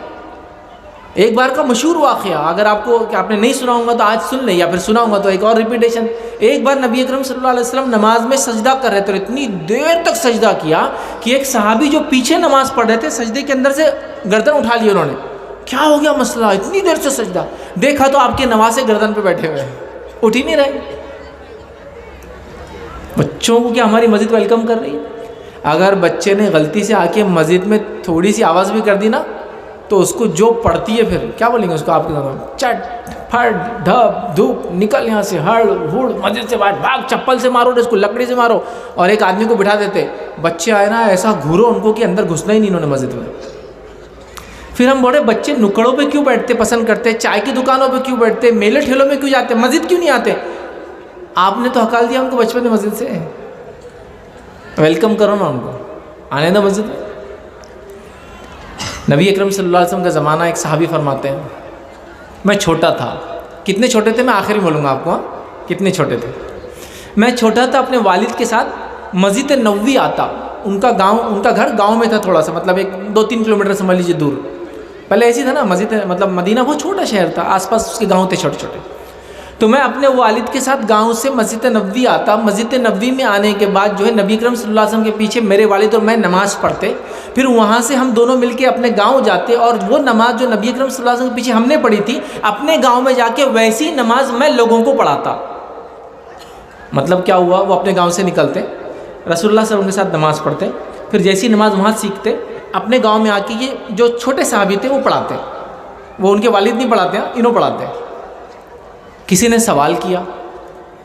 ایک بار کا مشہور واقعہ، اگر آپ کو کہ آپ نے نہیں سنا ہوگا تو آج سن لیں، یا پھر سنا ہوگا تو ایک اور ریپیٹیشن۔ ایک بار نبی اکرم صلی اللہ علیہ وسلم نماز میں سجدہ کر رہے تھے، اور اتنی دیر تک سجدہ کیا کہ ایک صحابی جو پیچھے نماز پڑھ رہے تھے، سجدے کے اندر سے گردن اٹھا لی انہوں نے، کیا ہو گیا مسئلہ، اتنی دیر سے سجدہ؟ دیکھا تو آپ کے نواسے گردن پہ بیٹھے ہوئے ہیں، اٹھ ہی نہیں رہے۔ بچوں کو کیا ہماری مسجد ویلکم کر رہی ہے؟ اگر بچے نے غلطی سے آ کے مسجد میں تھوڑی سی آواز بھی کر دی نا، تو اس کو جو پڑتی ہے، پھر کیا بولیں گے اس کو آپ کے زبان میں، چٹ پھٹ دھپ دھوپ، نکل یہاں سے، ہڑ ہڑ، مسجد سے باہر بھاگ، چپل سے مارو، اس کو لکڑی سے مارو، اور ایک آدمی کو بٹھا دیتے، بچے آئے نا ایسا گھورو ان کو کہ اندر گھسنا ہی نہیں انہوں نے مسجد میں۔ پھر ہم بڑے بچے نکڑوں پہ کیوں بیٹھتے پسند کرتے، چائے کی دکانوں پہ کیوں بیٹھتے، میلے ٹھیلوں میں کیوں جاتے، مسجد کیوں نہیں آتے؟ آپ نے تو ہکال دیا ان کو بچپن میں مسجد سے، ویلکم کرو نا ان کو، آنے دو مسجد میں۔ نبی اکرم صلی اللہ علیہ وسلم کا زمانہ، ایک صحابی فرماتے ہیں میں چھوٹا تھا، کتنے چھوٹے تھے میں آخر ہی بولوں گا آپ کو، کتنے چھوٹے تھے؟ میں چھوٹا تھا، اپنے والد کے ساتھ مسجد نبوی آتا. ان کا گھر گاؤں میں تھا تھوڑا سا، مطلب 2-3 کلومیٹر سمجھ لیجیے دور. پہلے ایسی تھا نا مسجد، مطلب مدینہ بہت چھوٹا شہر تھا، آس پاس اس کے گاؤں تھے چھوٹے چھوٹے. تو میں اپنے والد کے ساتھ گاؤں سے مسجد نبوی آتا. مسجد نبوی میں آنے کے بعد جو ہے نبی اکرم صلی اللہ علیہ وسلم کے پیچھے میرے والد اور میں نماز پڑھتے. پھر وہاں سے ہم دونوں مل کے اپنے گاؤں جاتے، اور وہ نماز جو نبی اکرم صلی اللہ علیہ وسلم کے پیچھے ہم نے پڑھی تھی، اپنے گاؤں میں جا کے ویسی نماز میں لوگوں کو پڑھاتا. مطلب کیا ہوا، وہ اپنے گاؤں سے نکلتے، رسول اللہ صلی اللہ علیہ وسلم کے ساتھ نماز پڑھتے، پھر جیسی نماز وہاں سیکھتے، اپنے گاؤں میں آ کے یہ جو چھوٹے صحابی تھے وہ پڑھاتے. وہ ان کے والد نہیں پڑھاتے ہیں، انہوں پڑھاتے. کسی نے سوال کیا،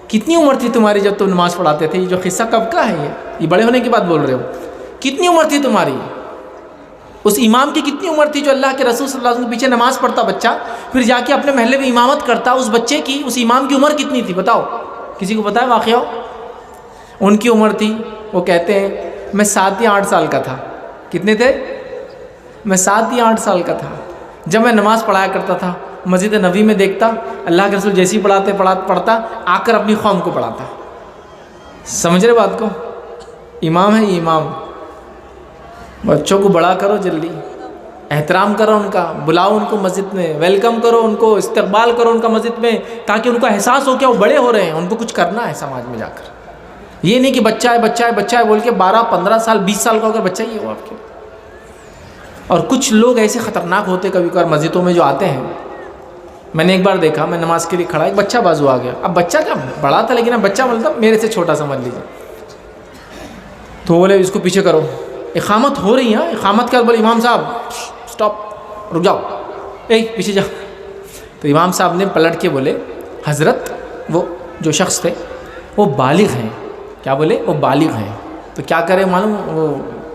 کتنی عمر تھی تمہاری جب تم نماز پڑھاتے تھے؟ یہ جو قصہ کب کا ہے؟ یہ بڑے ہونے کی بات بول رہے ہو. کتنی عمر تھی تمہاری؟ اس امام کی کتنی عمر تھی جو اللہ کے رسول صلی اللہ علیہ وسلم کے پیچھے نماز پڑھتا بچہ، پھر جا کے اپنے محلے میں امامت کرتا؟ اس بچے کی، اس امام کی عمر کتنی تھی بتاؤ؟ کسی کو پتہ ہے واقعہ؟ ان کی عمر تھی، وہ کہتے ہیں میں 7 یا 8 سال کا تھا. کتنے تھے؟ میں 7 یا 8 سال کا تھا جب میں نماز پڑھایا کرتا تھا. مسجد نبوی میں دیکھتا اللہ کے رسول جیسی پڑھتا آ کر اپنی قوم کو پڑھاتا. سمجھ رہے بات کو؟ امام ہے یہ امام. بچوں کو بڑا کرو، جلدی احترام کرو ان کا، بلاؤ ان کو مسجد میں، ویلکم کرو ان کو، استقبال کرو ان کا مسجد میں، تاکہ ان کو احساس ہو کہ وہ بڑے ہو رہے ہیں، ان کو کچھ کرنا ہے سماج میں جا کر. یہ نہیں کہ بچہ ہے بول کے 12-15 سال 20 سال کا ہو کر بچہ ہی ہے وہ آپ کے. اور کچھ لوگ ایسے خطرناک ہوتے کبھی کبھار مسجدوں میں جو آتے ہیں. میں نے ایک بار دیکھا، میں نماز کے لیے کھڑا، ایک بچہ بازو آ گیا. اب بچہ کیا بڑا تھا، لیکن اب بچہ مطلب میرے سے چھوٹا سمجھ لیجیے. تو بولے اس کو پیچھے کرو، اقامت ہو رہی ہے. اقامت کیا؟ بولے امام صاحب سٹاپ، رک جاؤ، پیچھے جاؤ. تو امام صاحب نے پلٹ کے بولے حضرت، وہ جو شخص تھے وہ بالغ ہیں. کیا بولے؟ وہ بالغ ہیں. تو کیا کرے معلوم؟ وہ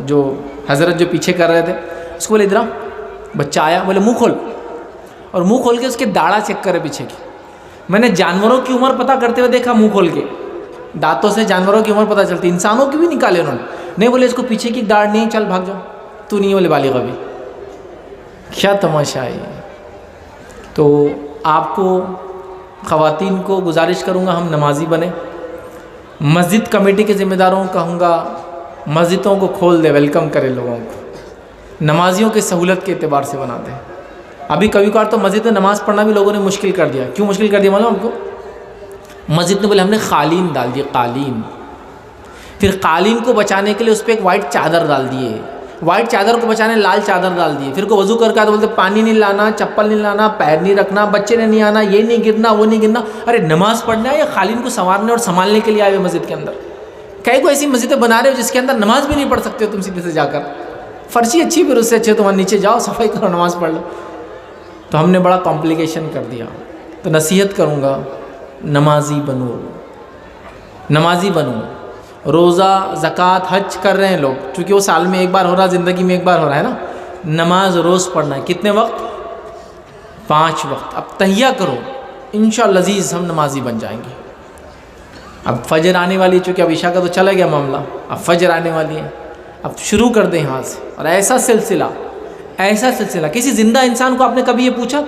جو حضرت جو پیچھے کر رہے تھے اس کو بولے ادھر. بچہ آیا، بولے منہ کھول، اور منہ کھول کے اس کے داڑھا چیک کرے پیچھے کی. میں نے جانوروں کی عمر پتہ کرتے ہوئے دیکھا، منہ کھول کے دانتوں سے جانوروں کی عمر پتہ چلتی، انسانوں کی بھی نکالے انہوں نے. نہیں بولے اس کو پیچھے کی داڑھ نہیں، چل بھاگ جاؤ، تو نہیں بولے بالغ ابھی. کیا تماشا ہے. تو آپ کو خواتین کو گزارش کروں گا ہم نمازی بنیں. مسجد کمیٹی کے ذمہ داروں کو کہوں گا مسجدوں کو کھول دے، ویلکم کرے لوگوں کو، نمازیوں کی سہولت کے اعتبار سے بنا دیں. ابھی کبھی کبھار تو مسجد میں نماز پڑھنا بھی لوگوں نے مشکل کر دیا. کیوں مشکل کر دیا معلوم آپ کو؟ مسجد میں بولے ہم نے قالین ڈال دی، قالین. پھر قالین کو بچانے کے لیے اس پہ ایک وائٹ چادر ڈال دیے، وائٹ چادر کو بچانے لال چادر ڈال دیے. پھر کو وضو کر کے تو بولتے پانی نہیں لانا، چپل نہیں لانا، پیر نہیں رکھنا، بچے نے نہیں آنا، یہ نہیں گرنا، وہ نہیں گرنا. ارے نماز پڑھنا ہے یا قالین کو سنوارنے اور سنبھالنے کے لیے آئے ہوئے مسجد کے اندر؟ کئی کو ایسی مسجدیں بنا رہے ہو جس کے اندر نماز بھی نہیں پڑھ سکتے ہو تم سیدھے سے جا کر. فرشی اچھی، پھر اس سے اچھے تمہارے نیچے جاؤ، صفائی کرو، نماز پڑھ لو. تو ہم نے بڑا کمپلیکیشن کر دیا. تو نصیحت کروں گا نمازی بنو، نمازی بنو. روزہ، زکوٰۃ، حج کر رہے ہیں لوگ، چونکہ وہ سال میں ایک بار ہو رہا، زندگی میں ایک بار ہو رہا ہے نا. نماز روز پڑھنا ہے. کتنے وقت؟ 5 وقت. اب تہیہ کرو، انشاءاللہ عزیز ہم نمازی بن جائیں گے. اب فجر آنے والی، چونکہ اب عشاء کا تو چلا گیا معاملہ، اب فجر آنے والی ہے. اب شروع کر دیں یہاں سے. اور ایسا سلسلہ کسی زندہ انسان کو آپ نے کبھی یہ پوچھا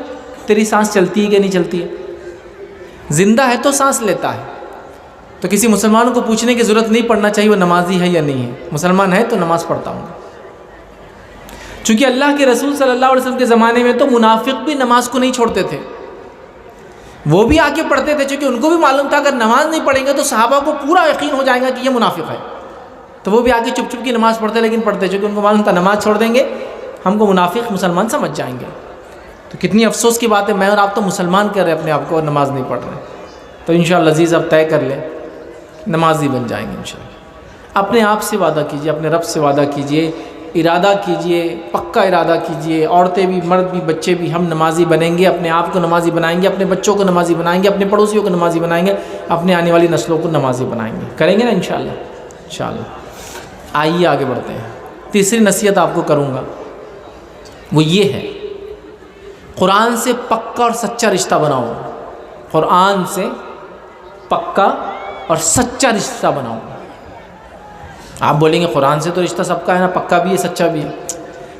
تیری سانس چلتی ہے کہ نہیں چلتی ہے؟ زندہ ہے تو سانس لیتا ہے. تو کسی مسلمان کو پوچھنے کی ضرورت نہیں پڑنا چاہیے وہ نمازی ہے یا نہیں ہے. مسلمان ہے تو نماز پڑھتا ہوں. چونکہ اللہ کے رسول صلی اللہ علیہ وسلم کے زمانے میں تو منافق بھی نماز کو نہیں چھوڑتے تھے، وہ بھی آ کے پڑھتے تھے، چونکہ ان کو بھی معلوم تھا اگر نماز نہیں پڑھیں گے تو صحابہ کو پورا یقین ہو جائے گا کہ یہ منافق ہے. تو وہ بھی آ کے چپ چپ کی نماز پڑھتے، لیکن پڑھتے، چونکہ ان کو معلوم تھا نماز چھوڑ دیں گے ہم کو منافق مسلمان سمجھ جائیں گے. تو کتنی افسوس کی بات ہے، میں اور آپ تو مسلمان کہہ رہے ہیں اپنے آپ کو اور نماز نہیں پڑھ رہے. تو انشاءاللہ عزیز اب طے کر لیں، نمازی بن جائیں گے انشاءاللہ. اپنے آپ سے وعدہ کیجئے، اپنے رب سے وعدہ کیجئے، ارادہ کیجئے، پکا ارادہ کیجئے. عورتیں بھی، مرد بھی، بچے بھی، ہم نمازی بنیں گے. اپنے آپ کو نمازی بنائیں گے، اپنے بچوں کو نمازی بنائیں گے، اپنے پڑوسیوں کو نمازی بنائیں گے، اپنے آنے والی نسلوں کو نمازی بنائیں گے. کریں گے نا انشاءاللہ. آئیے آگے بڑھتے ہیں. تیسری نصیحت آپ کو کروں گا وہ یہ ہے، قرآن سے پکا اور سچا رشتہ بناؤ. قرآن سے پکا اور سچا رشتہ بناؤ. آپ بولیں گے قرآن سے تو رشتہ سب کا ہے نا، پکا بھی ہے سچا بھی ہے.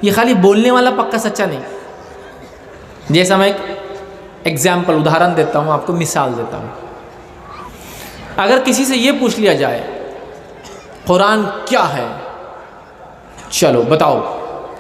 یہ خالی بولنے والا پکا سچا نہیں. جیسا میں ایک ایگزامپل، ادھارن دیتا ہوں آپ کو، مثال دیتا ہوں. اگر کسی سے یہ پوچھ لیا جائے قرآن کیا ہے، چلو بتاؤ،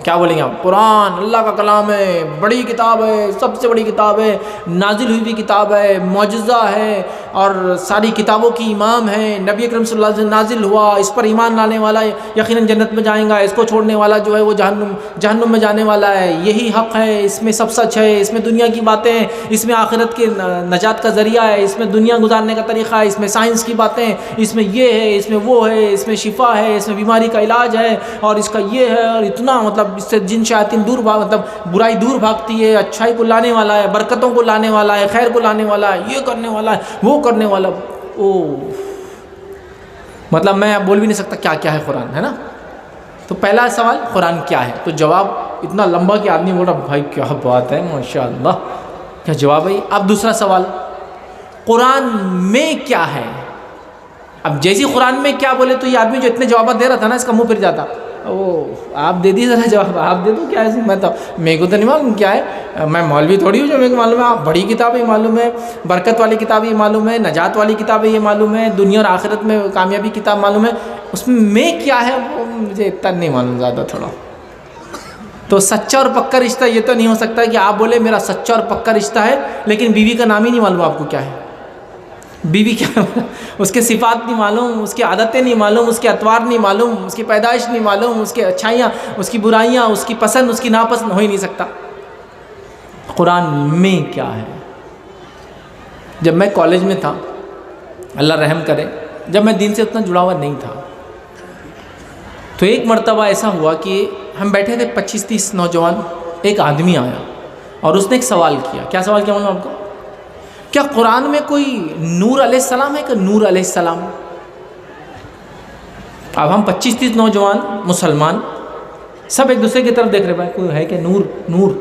کیا بولیں گے آپ؟ قرآن اللہ کا کلام ہے، بڑی کتاب ہے، سب سے بڑی کتاب ہے، نازل ہوئی بھی کتاب ہے، معجزہ ہے، اور ساری کتابوں کی امام ہے، نبی اکرم صلی اللہ علیہ وسلم نازل ہوا، اس پر ایمان لانے والا یقیناً جنت میں جائیں گا، اس کو چھوڑنے والا جو ہے وہ جہنم میں جانے والا ہے، یہی حق ہے، اس میں سب سچ ہے، اس میں دنیا کی باتیں ہیں، اس میں آخرت کے نجات کا ذریعہ ہے، اس میں دنیا گزارنے کا طریقہ ہے، اس میں سائنس کی باتیں ہیں، اس میں یہ ہے، اس میں وہ ہے، اس میں شفا ہے، اس میں بیماری کا علاج ہے، اور اس کا یہ ہے، اور اتنا مطلب اس سے جن شیاطین مطلب برائی دور بھاگتی ہے، اچھائی کو لانے والا ہے، برکتوں کو لانے والا ہے، خیر کو لانے والا ہے، یہ کرنے والا ہے، وہ کرنے والا، مطلب میں بول بھی نہیں سکتا کیا کیا ہے قرآن، ہے نا؟ تو پہلا سوال قرآن کیا ہے، تو جواب اتنا لمبا کہ آدمی بول رہا بھائی کیا بات ہے، ماشاءاللہ کیا جواب ہے۔ اب دوسرا سوال، قرآن میں کیا ہے؟ اب جیسی قرآن میں کیا بولے تو یہ آدمی جو اتنے جوابات دے رہا تھا نا، اس کا منہ پھر جاتا، آپ دے دیجیے ذرا جواب، آپ دے دو کیا ہے، میں تو میرے کو تو نہیں معلوم کیا ہے، میں مولوی تھوڑی ہوں جو میرے کو معلوم ہے، آپ بڑی کتابیں معلوم ہے، برکت والی کتاب یہ معلوم ہے، نجات والی کتابیں یہ معلوم ہے، دنیا اور آخرت میں کامیابی کتاب معلوم ہے، اس میں کیا ہے وہ مجھے اتنا نہیں معلوم زیادہ تھوڑا۔ تو سچا اور پکا رشتہ یہ تو نہیں ہو سکتا کہ آپ بولے میرا سچا اور پکا رشتہ ہے لیکن بیوی کا نام ہی نہیں معلوم آپ کو کیا ہے، بیوی کیا، اس کے صفات نہیں معلوم، اس کی عادتیں نہیں معلوم، اس کے اطوار نہیں معلوم، اس کی پیدائش نہیں معلوم، اس کی اچھائیاں، اس کی برائیاں، اس کی پسند، اس کی ناپسند ہو ہی نہیں سکتا۔ قرآن میں کیا ہے؟ جب میں کالج میں تھا، اللہ رحم کرے، جب میں دین سے اتنا جڑا ہوا نہیں تھا، تو ایک مرتبہ ایسا ہوا کہ ہم بیٹھے تھے 25-30 نوجوان، ایک آدمی آیا اور اس نے ایک سوال کیا۔ کیا سوال کیا معلوم آپ کو؟ کیا قرآن میں کوئی نور علیہ السلام ہے کہ نور علیہ السلام؟ اب ہم 25-30 نوجوان مسلمان سب ایک دوسرے کی طرف دیکھ رہے، بھائی کوئی ہے کہ نور نور؟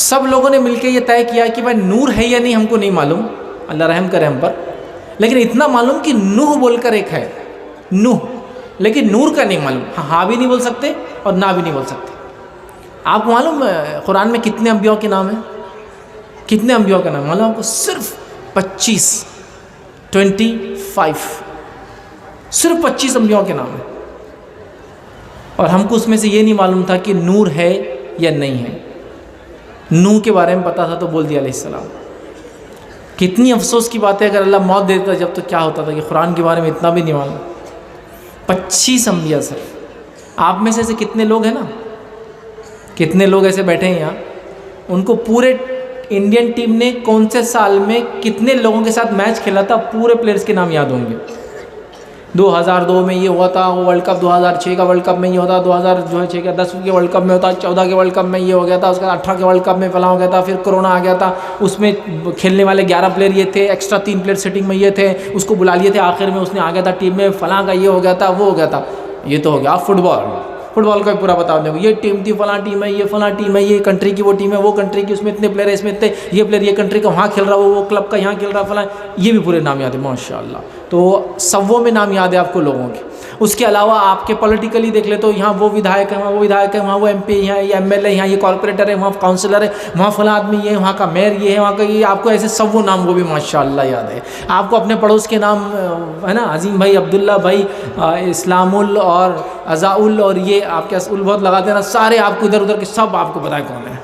سب لوگوں نے مل کے یہ طے کیا کہ بھائی نور ہے یا نہیں ہم کو نہیں معلوم، اللہ رحم کرے ہم پر، لیکن اتنا معلوم کہ نوح بول کر ایک ہے، نوح، لیکن نور کا نہیں معلوم، ہاں بھی نہیں بول سکتے اور نہ بھی نہیں بول سکتے۔ آپ کو معلوم قرآن میں کتنے انبیاء کے نام ہیں؟ کتنے انبیاء کا نام معلوم آپ کو؟ صرف 25، صرف 25 انبیاء کے نام ہیں، اور ہم کو اس میں سے یہ نہیں معلوم تھا کہ نور ہے یا نہیں ہے۔ نوح کے بارے میں پتا تھا تو بول دیا علیہ السلام۔ کتنی افسوس کی بات ہے، اگر اللہ موت دیتا جب تو کیا ہوتا تھا کہ قرآن کے بارے میں اتنا بھی نہیں معلوم۔ 25 انبیاء صرف۔ آپ میں سے کتنے لوگ ہیں نا، کتنے لوگ ایسے بیٹھے ہیں یہاں، ان کو پورے انڈین ٹیم نے کون سے سال میں کتنے لوگوں کے ساتھ میچ کھیلا تھا پورے پلیئرز کے نام یاد ہوں گے۔ 2002 میں یہ ہوا تھا، وہ ورلڈ کپ 2006 کا ورلڈ کپ میں یہ ہوتا، 2006 کا 10 کے ورلڈ کپ میں ہوتا، 14 کے ورلڈ کپ میں یہ ہو گیا تھا، اس کا 18 کے ورلڈ کپ میں فلاں ہو گیا تھا، پھر کرونا آ گیا تھا، اس میں کھیلنے والے 11 پلیئر یہ تھے، ایکسٹرا 3 پلیئر سیٹنگ میں یہ تھے، اس کو بلا لیے تھے، آخر میں اس نے آ گیا تھا ٹیم میں، فلاں کا یہ ہو گیا تھا، وہ ہو گیا تھا۔ یہ تو ہو گیا فٹ بال کا پورا بتا دیں، یہ ٹیم تھی، فلاں ٹیم ہے، یہ فلاں ٹیم ہے، یہ کنٹری کی وہ ٹیم ہے، وہ کنٹری کی، اس میں اتنے پلیئر ہے، اس میں اتنے، یہ پلیئر یہ کنٹری کا وہاں کھیل رہا، وہ کلب کا یہاں کھیل رہا، فلاں، یہ بھی پورے نام یاد ہے ماشاء اللہ۔ تو سووں میں نام یاد ہے آپ کو لوگوں کے۔ اس کے علاوہ آپ کے پولیٹیکلی دیکھ لے تو یہاں وہ ودھایک ہے، وہاں وہ ودھایک ہے، وہاں وہ MP ہے، یہ MLA، یہاں یہ کارپوریٹر ہے، وہاں کاؤنسلر ہے، وہاں فلاں آدمی یہ ہے، وہاں کا میئر یہ ہے، وہاں کا یہ، آپ کو ایسے سب وہ نام وہ بھی ماشاء اللہ یاد ہے۔ آپ کو اپنے پڑوس کے نام ہے نا، عظیم بھائی، عبداللہ بھائی، اسلام ال اور عزا ال، اور یہ آپ کے ال بہت لگاتے ہیں نا، سارے آپ کو ادھر ادھر کے سب آپ کو پتہ ہے کون ہے۔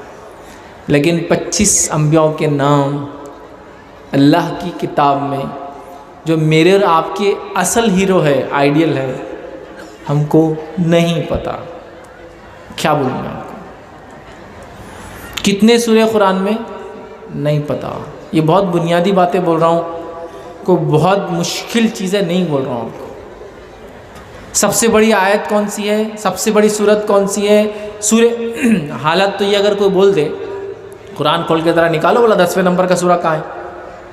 لیکن 25 انبیاء کے نام اللہ کی کتاب میں جو میرے اور آپ کے اصل ہیرو ہے، آئیڈیل ہے، ہم کو نہیں پتا۔ کیا بولوں میں آپ کو؟ کتنے سورہ قرآن میں نہیں پتا۔ یہ بہت بنیادی باتیں بول رہا ہوں، کوئی بہت مشکل چیزیں نہیں بول رہا ہوں آپ کو۔ سب سے بڑی آیت کون سی ہے، سب سے بڑی سورت کون سی ہے؟ سورہ حالت تو یہ اگر کوئی بول دے، قرآن کھول کے ذرا نکالو بولا 10ویں نمبر کا سورہ کہاں ہے،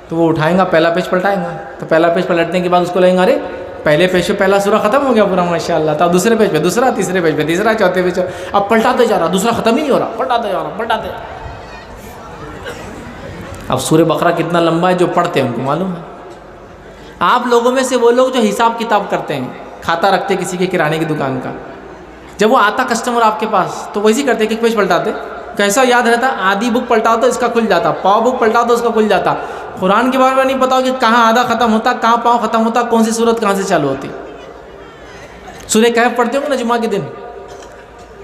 تو وہ اٹھائیں گا، پہلا پیج پلٹائیں گا، تو پہلا پیج پلٹنے کے بعد اس کو لگیں گا ارے پہلے پیج پہ پہلا سورہ ختم ہو گیا پورا ماشاء اللہ، تو دوسرے پیج پہ دوسرا، تیسرے پیج پہ تیسرا، چوتھے پیج پہ اب پلٹاتے جا رہا، دوسرا ختم ہی نہیں ہو رہا، پلٹاتے جا رہا، پلٹاتے۔ اب سورہ بقرہ کتنا لمبا ہے، جو پڑھتے ہیں ان کو معلوم ہے۔ آپ لوگوں میں سے وہ لوگ جو حساب کتاب کرتے ہیں، کھاتا رکھتے کسی کے کرانے کی دکان کا، جب وہ آتا کسٹمر آپ کے پاس تو ویسے کرتے کہ ایک پیج پلٹاتے، کیسا یاد رہتا، آدھی بک پلٹاؤ تو اس کا کھل جاتا، پاؤ بک پلٹاؤ تو اس کا کھل جاتا، قرآن کے بارے میں نہیں پتا ہو کہ کہاں آدھا ختم ہوتا، کہاں پاؤں ختم ہوتا، کون سی صورت کہاں سے چالو ہوتی. سورہ کہف پڑھتے ہو گے نا جمعہ کے دن،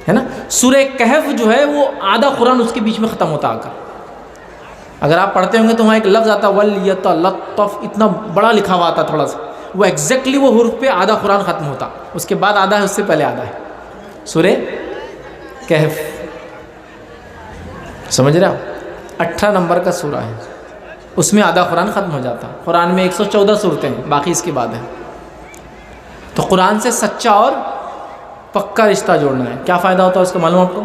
ہے نا؟ سورہ کہف جو ہے وہ آدھا قرآن اس کے بیچ میں ختم ہوتا آ کر. اگر آپ پڑھتے ہوں گے تو وہاں ایک لفظ آتا وَلْيَتَلَطَّفْ، اتنا بڑا لکھا ہوا آتا تھوڑا سا، وہ ایگزیکٹلی وہ حرف پہ آدھا قرآن ختم ہوتا، اس کے بعد آدھا ہے، اس سے پہلے آدھا ہے. سورہ کہف سمجھ رہے ہو؟ 18 نمبر کا سورہ ہے، اس میں آدھا قرآن ختم ہو جاتا. قرآن میں 114 صورتیں ہیں، باقی اس کے بعد ہیں. تو قرآن سے سچا اور پکا رشتہ جوڑنا ہے. کیا فائدہ ہوتا ہے اس کا معلوم آپ کو؟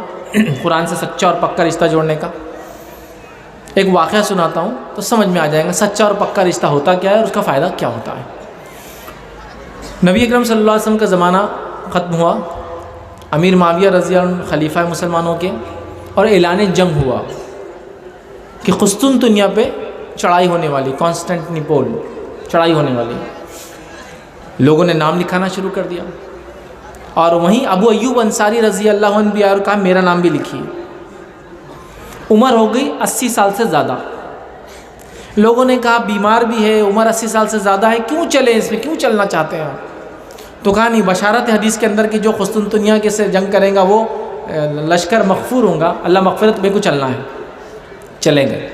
قرآن سے سچا اور پکا رشتہ جوڑنے کا ایک واقعہ سناتا ہوں تو سمجھ میں آ جائے گا سچا اور پکا رشتہ ہوتا کیا ہے اور اس کا فائدہ کیا ہوتا ہے. نبی اکرم صلی اللہ علیہ وسلم کا زمانہ ختم ہوا، امیر معاویہ رضی اللہ عنہ خلیفہ مسلمانوں کے، اور اعلان جنگ ہوا کہ قسطنطنیہ پہ چڑھائی ہونے والی، کانسٹینٹنیپول چڑھائی ہونے والی. لوگوں نے نام لکھانا شروع کر دیا، اور وہیں ابو ایوب انصاری رضی اللہ عنہ بھی آئے اور کہا میرا نام بھی لکھیے. عمر ہو گئی 80 سال سے زیادہ. لوگوں نے کہا بیمار بھی ہے، عمر 80 سال سے زیادہ ہے، کیوں چلیں اس میں، کیوں چلنا چاہتے ہیں؟ تو کہا نہیں، بشارت حدیث کے اندر کی جو قسطنطنیہ کے سے جنگ کرے گا وہ لشکر مغفور ہوگا، اللہ مغفرت میں کو چلنا ہے. چلے گئے.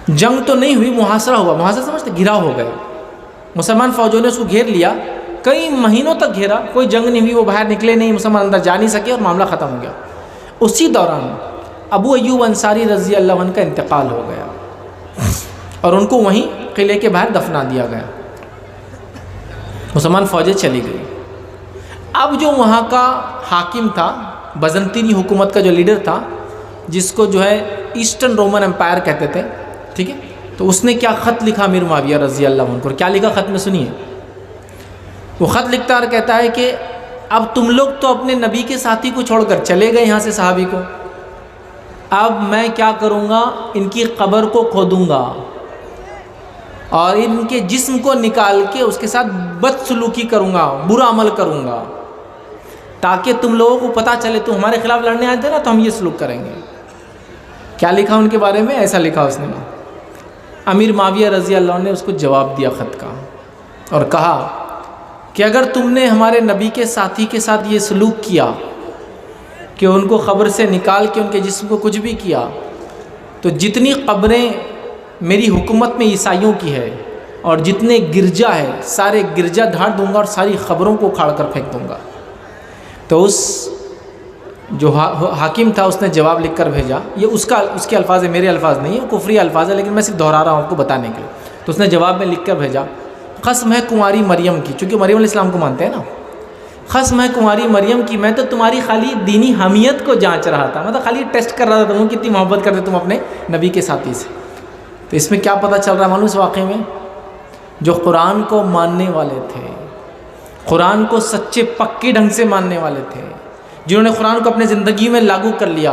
جنگ تو نہیں ہوئی، محاصرہ ہوا. محاصرہ سمجھتے؟ گھراؤ ہو گیا. مسلمان فوجوں نے اس کو گھیر لیا، کئی مہینوں تک گھیرا، کوئی جنگ نہیں ہوئی، وہ باہر نکلے نہیں، مسلمان اندر جا نہیں سکے اور معاملہ ختم ہو گیا. اسی دوران ابو ایوب انصاری رضی اللہ عنہ کا انتقال ہو گیا اور ان کو وہیں قلعے کے باہر دفنا دیا گیا. مسلمان فوجیں چلی گئی. اب جو وہاں کا حاکم تھا، بزنطینی حکومت کا جو لیڈر تھا، جس کو جو ہے ایسٹرن رومن امپائر کہتے تھے، ٹھیک ہے، تو اس نے کیا خط لکھا امیر معاویہ رضی اللہ عنہ کو. کیا لکھا خط میں سنیے. وہ خط لکھتا اور کہتا ہے کہ اب تم لوگ تو اپنے نبی کے ساتھی کو چھوڑ کر چلے گئے یہاں سے، صحابی کو، اب میں کیا کروں گا، ان کی قبر کو کھودوں گا اور ان کے جسم کو نکال کے اس کے ساتھ بدسلوکی کروں گا، برا عمل کروں گا، تاکہ تم لوگوں کو پتہ چلے تم ہمارے خلاف لڑنے آئے تھے نا، تو ہم یہ سلوک کریں گے. کیا لکھا ان کے بارے میں؟ ایسا لکھا اس نے. امیر معاویہ رضی اللہ عنہ نے اس کو جواب دیا خط کا اور کہا کہ اگر تم نے ہمارے نبی کے ساتھی کے ساتھ یہ سلوک کیا کہ ان کو قبر سے نکال کے ان کے جسم کو کچھ بھی کیا، تو جتنی قبریں میری حکومت میں عیسائیوں کی ہے اور جتنے گرجا ہے سارے گرجا دھاڑ دوں گا اور ساری قبروں کو اکھاڑ کر پھینک دوں گا. تو اس جو حاکم تھا اس نے جواب لکھ کر بھیجا. یہ اس کے الفاظ ہیں، میرے الفاظ نہیں ہیں، کفری الفاظ ہیں، لیکن میں صرف دہرا رہا ہوں آپ کو بتانے کے لیے. تو اس نے جواب میں لکھ کر بھیجا، قسم ہے کنواری مریم کی، چونکہ مریم علیہ السلام کو مانتے ہیں نا، قسم ہے کنواری مریم کی، میں تو تمہاری خالی دینی حمیت کو جانچ رہا تھا، مطلب خالی ٹیسٹ کر رہا تھا تم کتنی محبت کرتے تم اپنے نبی کے ساتھی سے. تو اس میں کیا پتہ چل رہا ہے معلوم اس واقعے میں؟ جو قرآن کو ماننے والے تھے، قرآن کو سچے پکے ڈھنگ سے ماننے والے تھے، جنہوں نے قرآن کو اپنے زندگی میں لاگو کر لیا،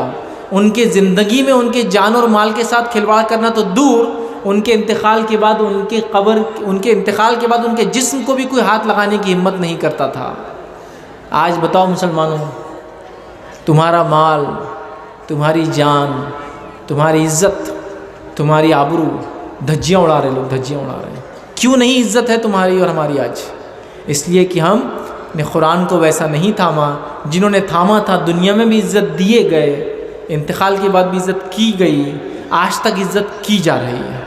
ان کے زندگی میں ان کے جان اور مال کے ساتھ کھلواڑ کرنا تو دور، ان کے انتقال کے بعد ان کے جسم کو بھی کوئی ہاتھ لگانے کی ہمت نہیں کرتا تھا. آج بتاؤ مسلمانوں، تمہارا مال، تمہاری جان، تمہاری عزت، تمہاری آبرو دھجیاں اڑا رہے لوگ، دھجیاں اڑا رہے ہیں. کیوں نہیں عزت ہے تمہاری اور ہماری آج؟ اس لیے کہ ہم نے قرآن کو ویسا نہیں تھاما. جنہوں نے تھاما تھا دنیا میں بھی عزت دیے گئے، انتقال کے بعد بھی عزت کی گئی، آج تک عزت کی جا رہی ہے.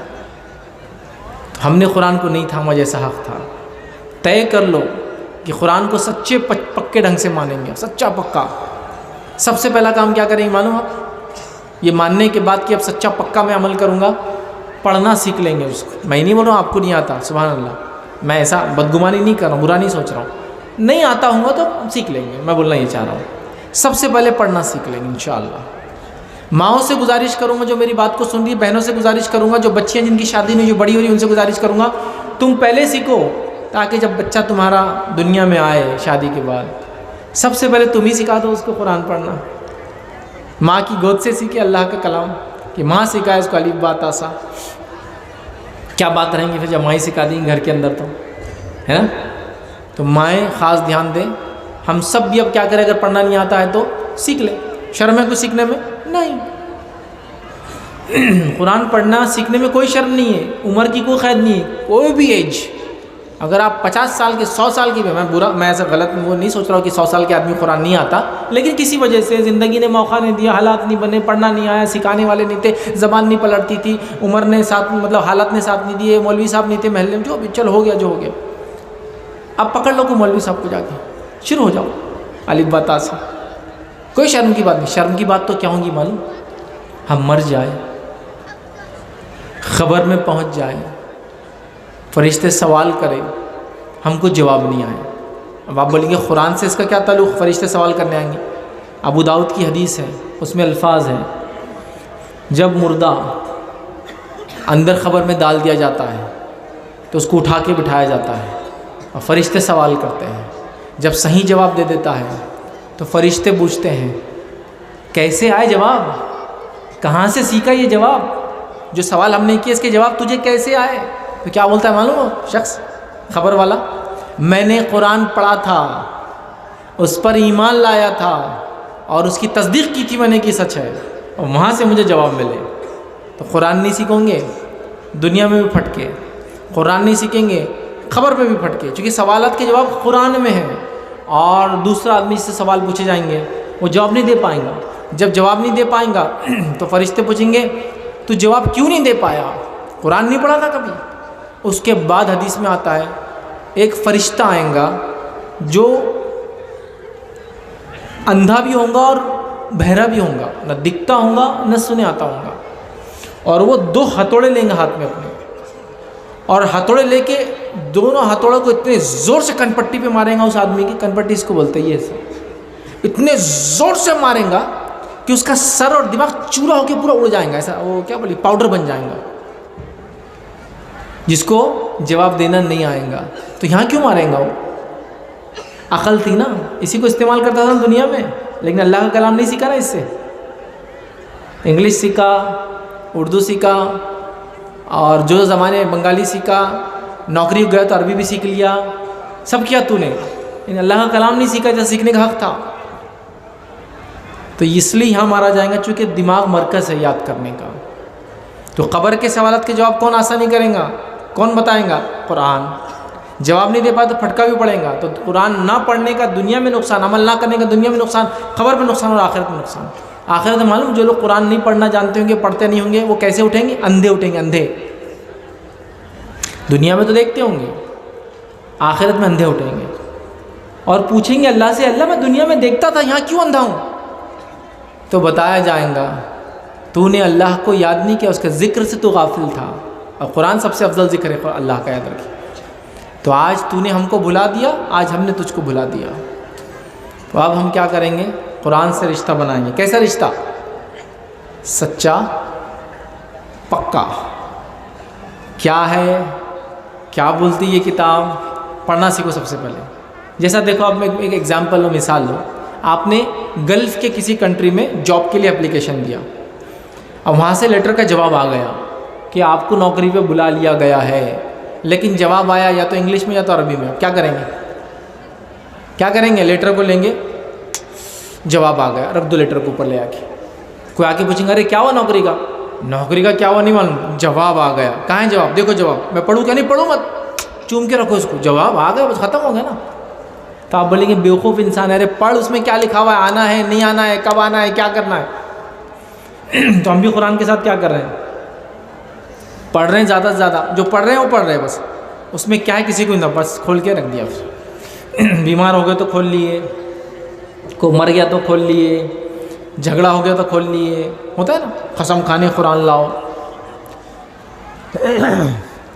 ہم نے قرآن کو نہیں تھاما جیسا حق تھا. طے کر لو کہ قرآن کو سچے پکے ڈھنگ سے مانیں گے، سچا پکا. سب سے پہلا کام کیا کریں گے معلوم آپ؟ یہ ماننے کے بعد کہ اب سچا پکا میں عمل کروں گا، پڑھنا سیکھ لیں گے اس کو. میں نہیں بول رہا ہوں آپ کو نہیں آتا، سبحان اللہ، میں ایسا بدگمانی نہیں کر رہا ہوں، برا نہیں سوچ رہا ہوں. نہیں آتا ہوں گا تو سیکھ لیں گے، میں بولنا یہ چاہ رہا ہوں. سب سے پہلے پڑھنا سیکھ لیں گے انشاءاللہ. ماؤں سے گزارش کروں گا جو میری بات کو سن رہی، بہنوں سے گزارش کروں گا، جو بچیاں جن کی شادی نہیں، جو بڑی ہو رہی، ان سے گزارش کروں گا تم پہلے سیکھو، تاکہ جب بچہ تمہارا دنیا میں آئے شادی کے بعد، سب سے پہلے تم ہی سکھا دو اس کو قرآن پڑھنا. ماں کی گود سے سیکھے اللہ کا کلام، کہ ماں سکھائے اس کو الف با تا سا. کیا بات رہیں گی پھر جب ماں ہی سکھا دیں گھر کے اندر، تو ہے نا. تو مائیں خاص دھیان دیں. ہم سب بھی اب کیا کریں، اگر پڑھنا نہیں آتا ہے تو سیکھ لیں. شرم ہے کوئی سیکھنے میں؟ نہیں. قرآن پڑھنا سیکھنے میں کوئی شرم نہیں ہے، عمر کی کوئی قید نہیں ہے، کوئی بھی ایج. اگر آپ 50 سال کے 100 سال کی بھی، میں ایسا غلط وہ نہیں سوچ رہا ہوں کہ 100 سال کے آدمی قرآن نہیں آتا، لیکن کسی وجہ سے زندگی نے موقع نہیں دیا، حالات نہیں بنے، پڑھنا نہیں آیا، سکھانے والے نہیں تھے، زبان نہیں پلٹتی تھی، عمر نے ساتھ مطلب حالات نے ساتھ نہیں دیے، مولوی صاحب نہیں تھے محلے میں، جو بھی چل ہو گیا جو ہو گیا. اب پکڑ لو کو مولوی صاحب کو جا کے شروع ہو جاؤ الف با تا سے. کوئی شرم کی بات نہیں. شرم کی بات تو کیا ہوگی معلوم؟ ہم مر جائیں، خبر میں پہنچ جائیں، فرشتے سوال کریں، ہم کو جواب نہیں آئے. اب آپ بولیں گے قرآن سے اس کا کیا تعلق، فرشتے سوال کرنے آئیں گے؟ ابو داؤد کی حدیث ہے، اس میں الفاظ ہیں، جب مردہ اندر خبر میں ڈال دیا جاتا ہے تو اس کو اٹھا کے بٹھایا جاتا ہے اور فرشتے سوال کرتے ہیں. جب صحیح جواب دے دیتا ہے تو فرشتے پوچھتے ہیں کیسے آئے جواب، کہاں سے سیکھا یہ جواب، جو سوال ہم نے کیا اس کے جواب تجھے کیسے آئے؟ تو کیا بولتا ہے معلوم ہو شخص خبر والا؟ میں نے قرآن پڑھا تھا، اس پر ایمان لایا تھا اور اس کی تصدیق کی تھی میں نے کہ سچ ہے، اور وہاں سے مجھے جواب ملے. تو قرآن نہیں سیکھیں گے دنیا میں بھی پھٹکے، قرآن نہیں سیکھیں گے خبر میں بھی پھٹکے، چونکہ سوالات کے جواب قرآن میں ہیں. اور دوسرا آدمی سے سوال پوچھے جائیں گے، وہ جواب نہیں دے پائیں گا. جب جواب نہیں دے پائیں گا تو فرشتے پوچھیں گے تو جواب کیوں نہیں دے پایا، قرآن نہیں پڑھا تھا کبھی؟ اس کے بعد حدیث میں آتا ہے ایک فرشتہ آئے گا جو اندھا بھی ہوگا اور بہرا بھی ہوگا، نہ دکھتا ہوگا نہ سنے آتا ہوگا، اور وہ 2 ہتھوڑے لیں گے ہاتھ میں اپنے، اور ہتھوڑے لے کے دونوں ہتھوڑوں کو اتنے زور سے کنپٹی پہ مارے گا اس آدمی کی، کنپٹی اس کو بولتے ہیں، یہ اتنے زور سے مارے گا کہ اس کا سر اور دماغ چورا ہو کے پورا اڑ جائیں گا، ایسا وہ کیا بولی پاؤڈر بن جائیں گا، جس کو جواب دینا نہیں آئے گا. تو یہاں کیوں ماریں گا؟ وہ عقل تھی نا، اسی کو استعمال کرتا تھا دنیا میں، لیکن اللہ کا کلام نہیں سیکھا نا. اس سے انگلش سیکھا، اردو سیکھا، اور جو زمانے بنگالی سیکھا، نوکری گیا تو عربی بھی سیکھ لیا، سب کیا تو نے، لیکن اللہ کا کلام نہیں سیکھا جیسا سیکھنے کا حق تھا. تو اس لیے یہاں مارا جائے گا چونکہ دماغ مرکز ہے یاد کرنے کا. تو قبر کے سوالات کے جواب کون آسانی کرے گا، کون بتائیں گا؟ قرآن. جواب نہیں دے پائے تو پھٹکا بھی پڑے گا. تو قرآن نہ پڑھنے کا دنیا میں نقصان، عمل نہ کرنے کا دنیا میں نقصان، خبر میں نقصان اور آخرت میں نقصان. آخرت میں معلوم جو لوگ قرآن نہیں پڑھنا جانتے ہوں گے، پڑھتے نہیں ہوں گے، وہ کیسے اٹھیں گے؟ اندھے اٹھیں گے، اندھے. دنیا میں تو دیکھتے ہوں گے، آخرت میں اندھے اٹھیں گے اور پوچھیں گے اللہ سے، اللہ میں دنیا میں دیکھتا تھا، یہاں کیوں اندھا ہوں؟ تو بتایا جائیں گا تو نے اللہ کو یاد نہیں کیا، اس کے ذکر سے تو غافل تھا. اور قرآن سب سے افضل ذکر ہے اللہ کا، یاد رکھیے. تو آج تو نے ہم کو بھلا دیا، آج ہم نے تجھ کو بھلا دیا. تو اب ہم کیا کریں گے؟ قرآن سے رشتہ بنائیں گے. کیسا رشتہ؟ سچا، پکا. کیا ہے، کیا بولتی یہ کتاب، پڑھنا سیکھو سب سے پہلے. جیسا دیکھو آپ ایک ایگزامپل لو، مثال لو. آپ نے گلف کے کسی کنٹری میں جاب کے لیے اپلیکیشن دیا، اب وہاں سے لیٹر کا جواب آ گیا کہ آپ کو نوکری پہ بلا لیا گیا ہے، لیکن جواب آیا یا تو انگلش میں یا تو عربی میں. کیا کریں گے؟ کیا کریں گے؟ لیٹر کو لیں گے، جواب آ گیا، رکھ دو لیٹر کو اوپر لے آ کے. کوئی آ کے پوچھیں گے ارے کیا ہوا نوکری کا؟ نوکری کا کیا ہوا نہیں معلوم، جواب آ گیا. کہاں ہے جواب؟ دیکھو جواب. میں پڑھوں کیا؟ نہیں پڑھوں مت، چوم کے رکھو اس کو، جواب آ گیا، بس ختم ہو گیا نا. تو آپ بولیں گے بیوقوف انسان ہے، ارے پڑھ، اس میں کیا لکھا ہوا ہے، آنا ہے نہیں آنا ہے، کب آنا ہے، کیا کرنا ہے. تو ہم بھی قرآن کے ساتھ کیا کر رہے ہیں؟ پڑھ رہے ہیں زیادہ سے زیادہ، جو پڑھ رہے ہیں وہ پڑھ رہے ہیں بس. اس میں کیا ہے کسی کو نہ، بس کھول کے رکھ دیا. بیمار ہو گئے تو کھول لیے، کوئی مر گیا تو کھول لیے، جھگڑا ہو گیا تو کھول لیے. ہوتا ہے نا، قسم کھانے قرآن لاؤ.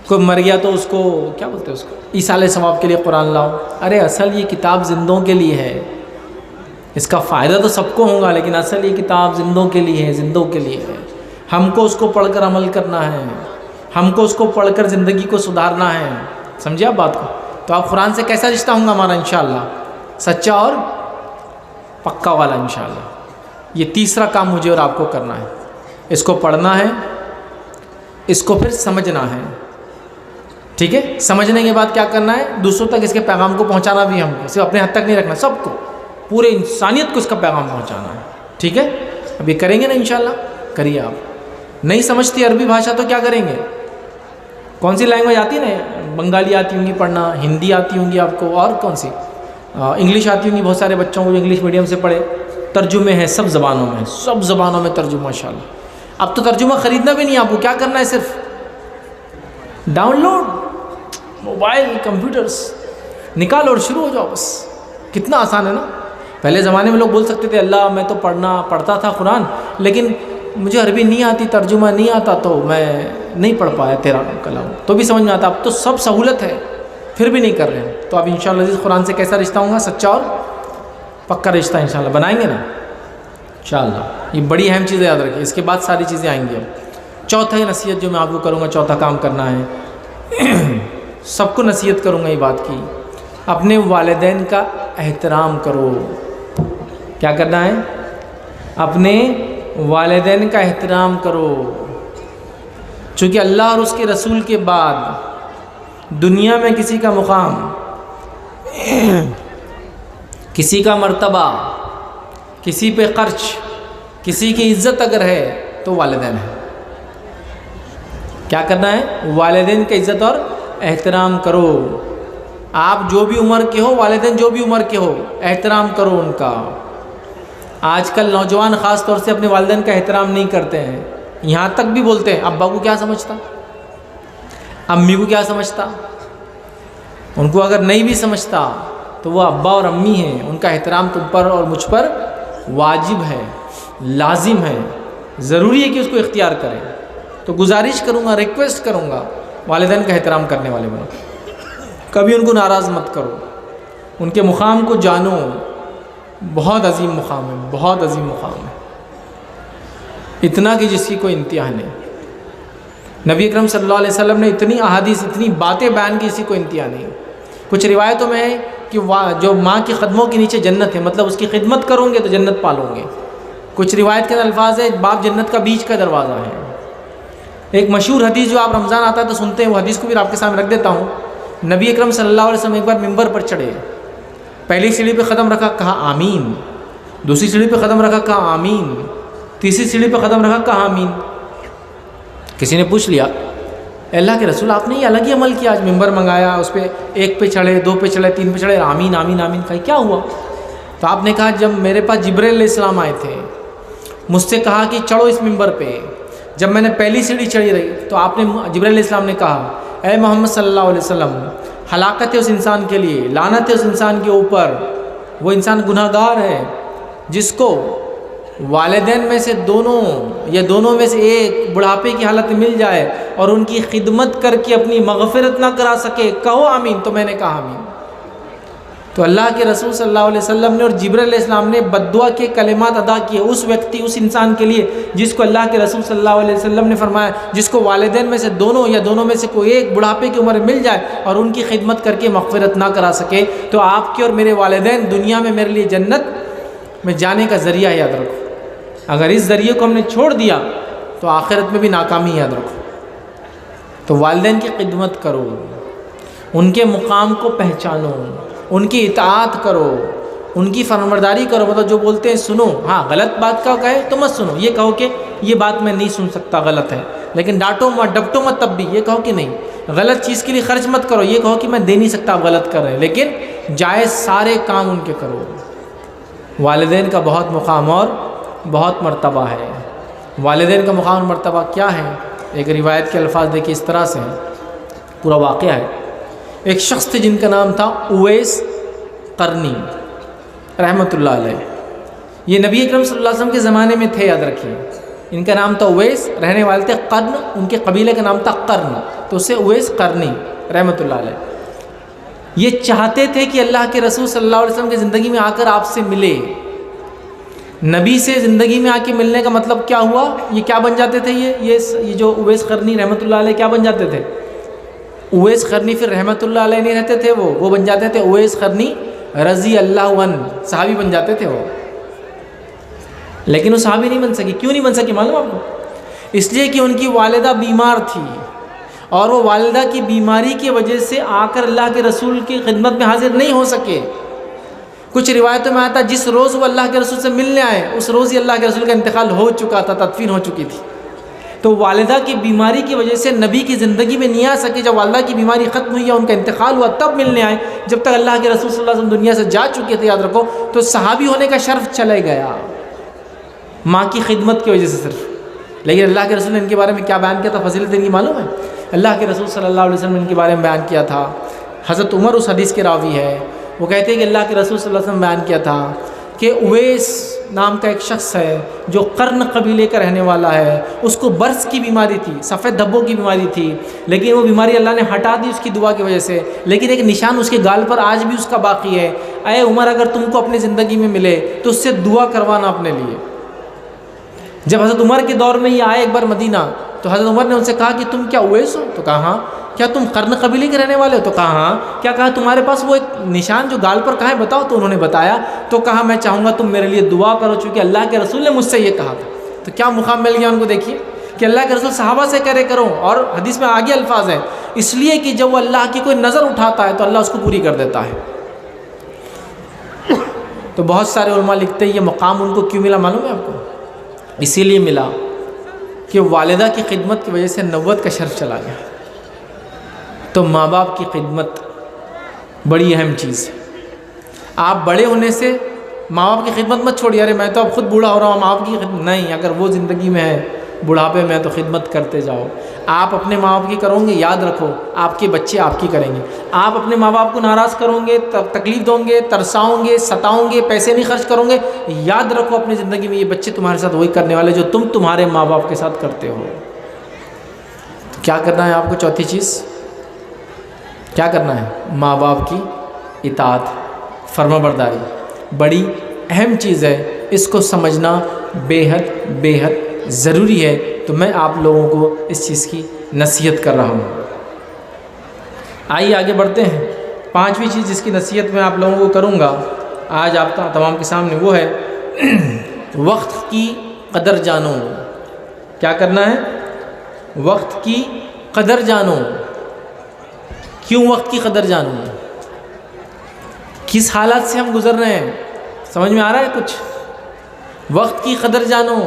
کوئی مر گیا تو اس کو کیا بولتے ہیں، اس کو ایصال ثواب کے لیے قرآن لاؤ. ارے اصل یہ کتاب زندوں کے لیے ہے، اس کا فائدہ تو سب کو ہوگا، لیکن اصل یہ کتاب زندوں کے لیے ہے، زندوں کے لیے ہے. ہم کو اس کو پڑھ کر عمل کرنا ہے، ہم کو اس کو پڑھ کر زندگی کو سدھارنا ہے. سمجھے آپ بات کو؟ تو آپ قرآن سے کیسا رشتہ ہوگا ہمارا؟ انشاءاللہ سچا اور پکا والا انشاءاللہ. یہ تیسرا کام مجھے اور آپ کو کرنا ہے. اس کو پڑھنا ہے، اس کو پھر سمجھنا ہے. ٹھیک ہے؟ سمجھنے کے بعد کیا کرنا ہے؟ دوسروں تک اس کے پیغام کو پہنچانا بھی. ہم کو صرف اپنے حد تک نہیں رکھنا، سب کو، پورے انسانیت کو اس کا پیغام پہنچانا ہے. ٹھیک ہے؟ ابھی کریں گے نا انشاءاللہ؟ کریے آپ. نہیں سمجھتی عربی بھاشا تو کیا کریں گے؟ کون سی لینگویج آتی ہے نا؟ بنگالی آتی ہوں گی پڑھنا، ہندی آتی ہوں گی آپ کو، اور کون سی؟ انگلش آتی ہوں گی بہت سارے بچوں کو جو انگلش میڈیم سے پڑھے، ترجمے ہیں سب زبانوں میں، سب زبانوں میں ترجمہ ماشاء اللہ۔ اب تو ترجمہ خریدنا بھی نہیں، آپ کو کیا کرنا ہے، صرف ڈاؤن لوڈ، موبائل کمپیوٹرز نکالو اور شروع ہو جاؤ، بس کتنا آسان ہے نا۔ پہلے زمانے میں لوگ بول سکتے تھے اللہ میں تو پڑھتا تھا قرآن، لیکن مجھے عربی نہیں آتی، ترجمہ نہیں آتا، تو میں نہیں پڑھ پایا تیرا کلام، تو بھی سمجھ میں آتا۔ اب تو سب سہولت ہے، پھر بھی نہیں کر رہے ہیں۔ تو اب انشاءاللہ عزیز قرآن سے کیسا رشتہ ہوگا؟ سچا اور پکا رشتہ انشاءاللہ بنائیں گے نا انشاءاللہ۔ یہ بڑی اہم چیزیں یاد رکھیں، اس کے بعد ساری چیزیں آئیں گی۔ اب چوتھا نصیحت جو میں آپ کو کروں گا، چوتھا کام کرنا ہے، سب کو نصیحت کروں گا یہ بات کی، اپنے والدین کا احترام کرو۔ کیا کرنا ہے؟ اپنے والدین کا احترام کرو، چونکہ اللہ اور اس کے رسول کے بعد دنیا میں کسی کا مقام، کسی کا مرتبہ، کسی پہ خرچ، کسی کی عزت اگر ہے تو والدین ہے۔ کیا کرنا ہے؟ والدین کی عزت اور احترام کرو۔ آپ جو بھی عمر کے ہو، والدین جو بھی عمر کے ہو، احترام کرو ان کا۔ آج کل نوجوان خاص طور سے اپنے والدین کا احترام نہیں کرتے ہیں، یہاں تک بھی بولتے ہیں ابا کو کیا سمجھتا، امی کو کیا سمجھتا۔ ان کو اگر نہیں بھی سمجھتا تو وہ ابا اور امی ہیں، ان کا احترام تم پر اور مجھ پر واجب ہے، لازم ہے، ضروری ہے کہ اس کو اختیار کریں۔ تو گزارش کروں گا، ریکویسٹ کروں گا، والدین کا احترام کرنے والے بنو، کبھی ان کو ناراض مت کرو، ان کے مقام کو جانو، بہت عظیم مقام ہے، بہت عظیم مقام ہے، اتنا کہ جس کی کوئی انتہا نہیں۔ نبی اکرم صلی اللہ علیہ وسلم نے اتنی احادیث، اتنی باتیں بیان کی، جس کی کوئی انتہا نہیں۔ کچھ روایتوں میں ہے کہ جو ماں کے قدموں کے نیچے جنت ہے، مطلب اس کی خدمت کرو گے تو جنت پالو گے۔ کچھ روایت کے الفاظ ہے باپ جنت کا بیچ کا دروازہ ہے۔ ایک مشہور حدیث جو آپ رمضان آتا ہے تو سنتے ہیں، وہ حدیث کو بھی آپ کے سامنے رکھ دیتا ہوں۔ نبی اکرم صلی اللہ علیہ وسلم ایک بار ممبر پر چڑھے، پہلی سیڑھی پہ قدم رکھا، کہا آمین، دوسری سیڑھی پہ قدم رکھا، کہا آمین، تیسری سیڑھی پہ قدم رکھا، کہا آمین۔ کسی نے پوچھ لیا اللہ کے رسول آپ نے یہ الگ ہی عمل کیا، آج ممبر منگایا، اس پہ ایک پہ چڑھے، دو پہ چڑھے، تین پہ چڑھے، آمین آمین آمین کہا، کیا ہوا؟ تو آپ نے کہا جب میرے پاس جبرائیل علیہ السلام آئے تھے، مجھ سے کہا کہ چڑھو اس ممبر پہ، جب میں نے پہلی سیڑھی چڑھی رہی تو آپ نے جبرائیل علیہ السلام نے کہا اے محمد صلی اللہ علیہ وسلم، ہلاکت ہے اس انسان کے لیے، لعنت ہے اس انسان کے اوپر، وہ انسان گناہ گار ہے جس کو والدین میں سے دونوں یا دونوں میں سے ایک بڑھاپے کی حالت میں مل جائے اور ان کی خدمت کر کے اپنی مغفرت نہ کرا سکے، کہو آمین۔ تو میں نے کہا آمین۔ تو اللہ کے رسول صلی اللہ علیہ وسلم نے اور جبرائیل علیہ السلام نے بددعا کے کلمات ادا کیے اس ویکتی، اس انسان کے لیے جس کو اللہ کے رسول صلی اللہ علیہ وسلم نے فرمایا جس کو والدین میں سے دونوں یا دونوں میں سے کوئی ایک بڑھاپے کی عمر مل جائے اور ان کی خدمت کر کے مغفرت نہ کرا سکے، تو آپ کے اور میرے والدین دنیا میں میرے لیے جنت میں جانے کا ذریعہ یاد رکھو۔ اگر اس ذریعے کو ہم نے چھوڑ دیا تو آخرت میں بھی ناکامی یاد رکھو۔ تو والدین کی خدمت کرو، ان کے مقام کو پہچانو، ان کی اطاعت کرو، ان کی فرمانبرداری کرو، مطلب جو بولتے ہیں سنو۔ ہاں غلط بات کا کہے تو مت سنو، یہ کہو کہ یہ بات میں نہیں سن سکتا، غلط ہے، لیکن ڈانٹو مت، ڈپٹو مت، تب بھی یہ کہو کہ نہیں۔ غلط چیز کے لیے خرچ مت کرو، یہ کہو کہ میں دے نہیں سکتا، آپ غلط کر رہے ہیں، لیکن جائز سارے کام ان کے کرو۔ والدین کا بہت مقام اور بہت مرتبہ ہے۔ والدین کا مقام اور مرتبہ کیا ہے؟ ایک روایت کے الفاظ دیکھیے اس طرح سے ہیں، پورا واقعہ ہے۔ ایک شخص تھے جن کا نام تھا اویس قرنی رحمۃ اللہ علیہ، یہ نبی اکرم صلی اللہ علیہ وسلم کے زمانے میں تھے، یاد رکھیے۔ ان کا نام تھا اویس، رہنے والے تھے قرن، ان کے قبیلے کا نام تھا قرن، تو اسے اویس قرنی رحمۃ اللہ علیہ۔ یہ چاہتے تھے کہ اللہ کے رسول صلی اللہ علیہ وسلم کی زندگی میں آ کر آپ سے ملے۔ نبی سے زندگی میں آ کے ملنے کا مطلب کیا ہوا؟ یہ کیا بن جاتے تھے؟ یہ جو اویس قرنی رحمۃ اللہ علیہ کیا بن جاتے تھے؟ اویس قرنی پھر رحمۃ اللہ علیہ نہیں رہتے تھے، وہ بن جاتے تھے اویس قرنی رضی اللہ عنہ، صحابی بن جاتے تھے وہ۔ لیکن وہ صحابی نہیں بن سکی، کیوں نہیں بن سکی معلوم آپ کو؟ اس لیے کہ ان کی والدہ بیمار تھی اور وہ والدہ کی بیماری کی وجہ سے آ کر اللہ کے رسول کی خدمت میں حاضر نہیں ہو سکے۔ کچھ روایتوں میں آتا جس روز وہ اللہ کے رسول سے ملنے آئے اس روز ہی اللہ کے رسول کا انتقال ہو چکا تھا، تدفین ہو چکی تھی، تو والدہ کی بیماری کی وجہ سے نبی کی زندگی میں نہیں آ سکے. جب والدہ کی بیماری ختم ہوئی یا ان کا انتقال ہوا تب ملنے آئے. جب تک اللہ کے رسول صلی اللہ علیہ وسلم دنیا سے جا چکے تھے, یاد رکھو, تو صحابی ہونے کا شرف چلے گیا ماں کی خدمت کی وجہ سے صرف. لیکن اللہ کے رسول نے ان کے بارے میں کیا بیان کیا تھا, فضیلت ان کی معلوم ہے؟ اللہ کے رسول صلی اللہ علیہ وسلم نے ان کے بارے میں بیان کیا تھا. حضرت عمر اس حدیث کے راوی ہے, وہ کہتے ہیں کہ اللہ کے رسول صلی اللہ علیہ وسلم بیان کیا تھا کہ اویس نام کا ایک شخص ہے جو قرن قبیلے کا رہنے والا ہے, اس کو برس کی بیماری تھی, سفید دھبوں کی بیماری تھی, لیکن وہ بیماری اللہ نے ہٹا دی اس کی دعا کی وجہ سے. لیکن ایک نشان اس کے گال پر آج بھی اس کا باقی ہے. اے عمر, اگر تم کو اپنی زندگی میں ملے تو اس سے دعا کروانا اپنے لیے. جب حضرت عمر کے دور میں یہ آئے ایک بار مدینہ, تو حضرت عمر نے ان سے کہا کہ تم کیا اویس ہو؟ تو کہا ہاں. کیا تم قرن قبیلے کے رہنے والے ہو؟ تو کہا ہاں. کیا کہا تمہارے پاس وہ ایک نشان جو گال پر کہاں ہے بتاؤ؟ تو انہوں نے بتایا. تو کہا میں چاہوں گا تم میرے لیے دعا کرو, چونکہ اللہ کے رسول نے مجھ سے یہ کہا تھا. تو کیا مقام مل گیا ان کو, دیکھیے کہ اللہ کے رسول صحابہ سے کرے کرو. اور حدیث میں آگے الفاظ ہیں, اس لیے کہ جب وہ اللہ کی کوئی نظر اٹھاتا ہے تو اللہ اس کو پوری کر دیتا ہے. تو بہت سارے علماء لکھتے ہیں یہ مقام ان کو کیوں ملا معلوم ہے آپ کو؟ اسی لیے ملا کہ والدہ کی خدمت کی وجہ سے نبوت کا شرف چلا گیا. تو ماں باپ کی خدمت بڑی اہم چیز ہے. آپ بڑے ہونے سے ماں باپ کی خدمت مت چھوڑیے, ارے میں تو اب خود بوڑھا ہو رہا ہوں, ماں باپ کی خدمت نہیں. اگر وہ زندگی میں ہے بڑھاپے میں تو خدمت کرتے جاؤ. آپ اپنے ماں باپ کی کرو گے, یاد رکھو آپ کے بچے آپ کی کریں گے. آپ اپنے ماں باپ کو ناراض کرو گے, تکلیف دو گے, ترساؤ گے, ستاؤ گے, پیسے نہیں خرچ کرو گے, یاد رکھو اپنی زندگی میں یہ بچے تمہارے ساتھ وہی کرنے والے جو تم تمہارے ماں باپ کے ساتھ کرتے ہو. تو کیا کرنا ہے آپ کو؟ چوتھی چیز کیا کرنا ہے؟ ماں باپ کی اطاعت, فرما برداری بڑی اہم چیز ہے. اس کو سمجھنا بے حد ضروری ہے. تو میں آپ لوگوں کو اس چیز کی نصیحت کر رہا ہوں. آئیے آگے بڑھتے ہیں. پانچویں چیز جس کی نصیحت میں آپ لوگوں کو کروں گا آج آپ تمام کے سامنے, وہ ہے وقت کی قدر جانو. کیا کرنا ہے؟ وقت کی قدر جانو. کیوں وقت کی قدر جانو؟ کس حالات سے ہم گزر رہے ہیں, سمجھ میں آ رہا ہے کچھ؟ وقت کی قدر جانو.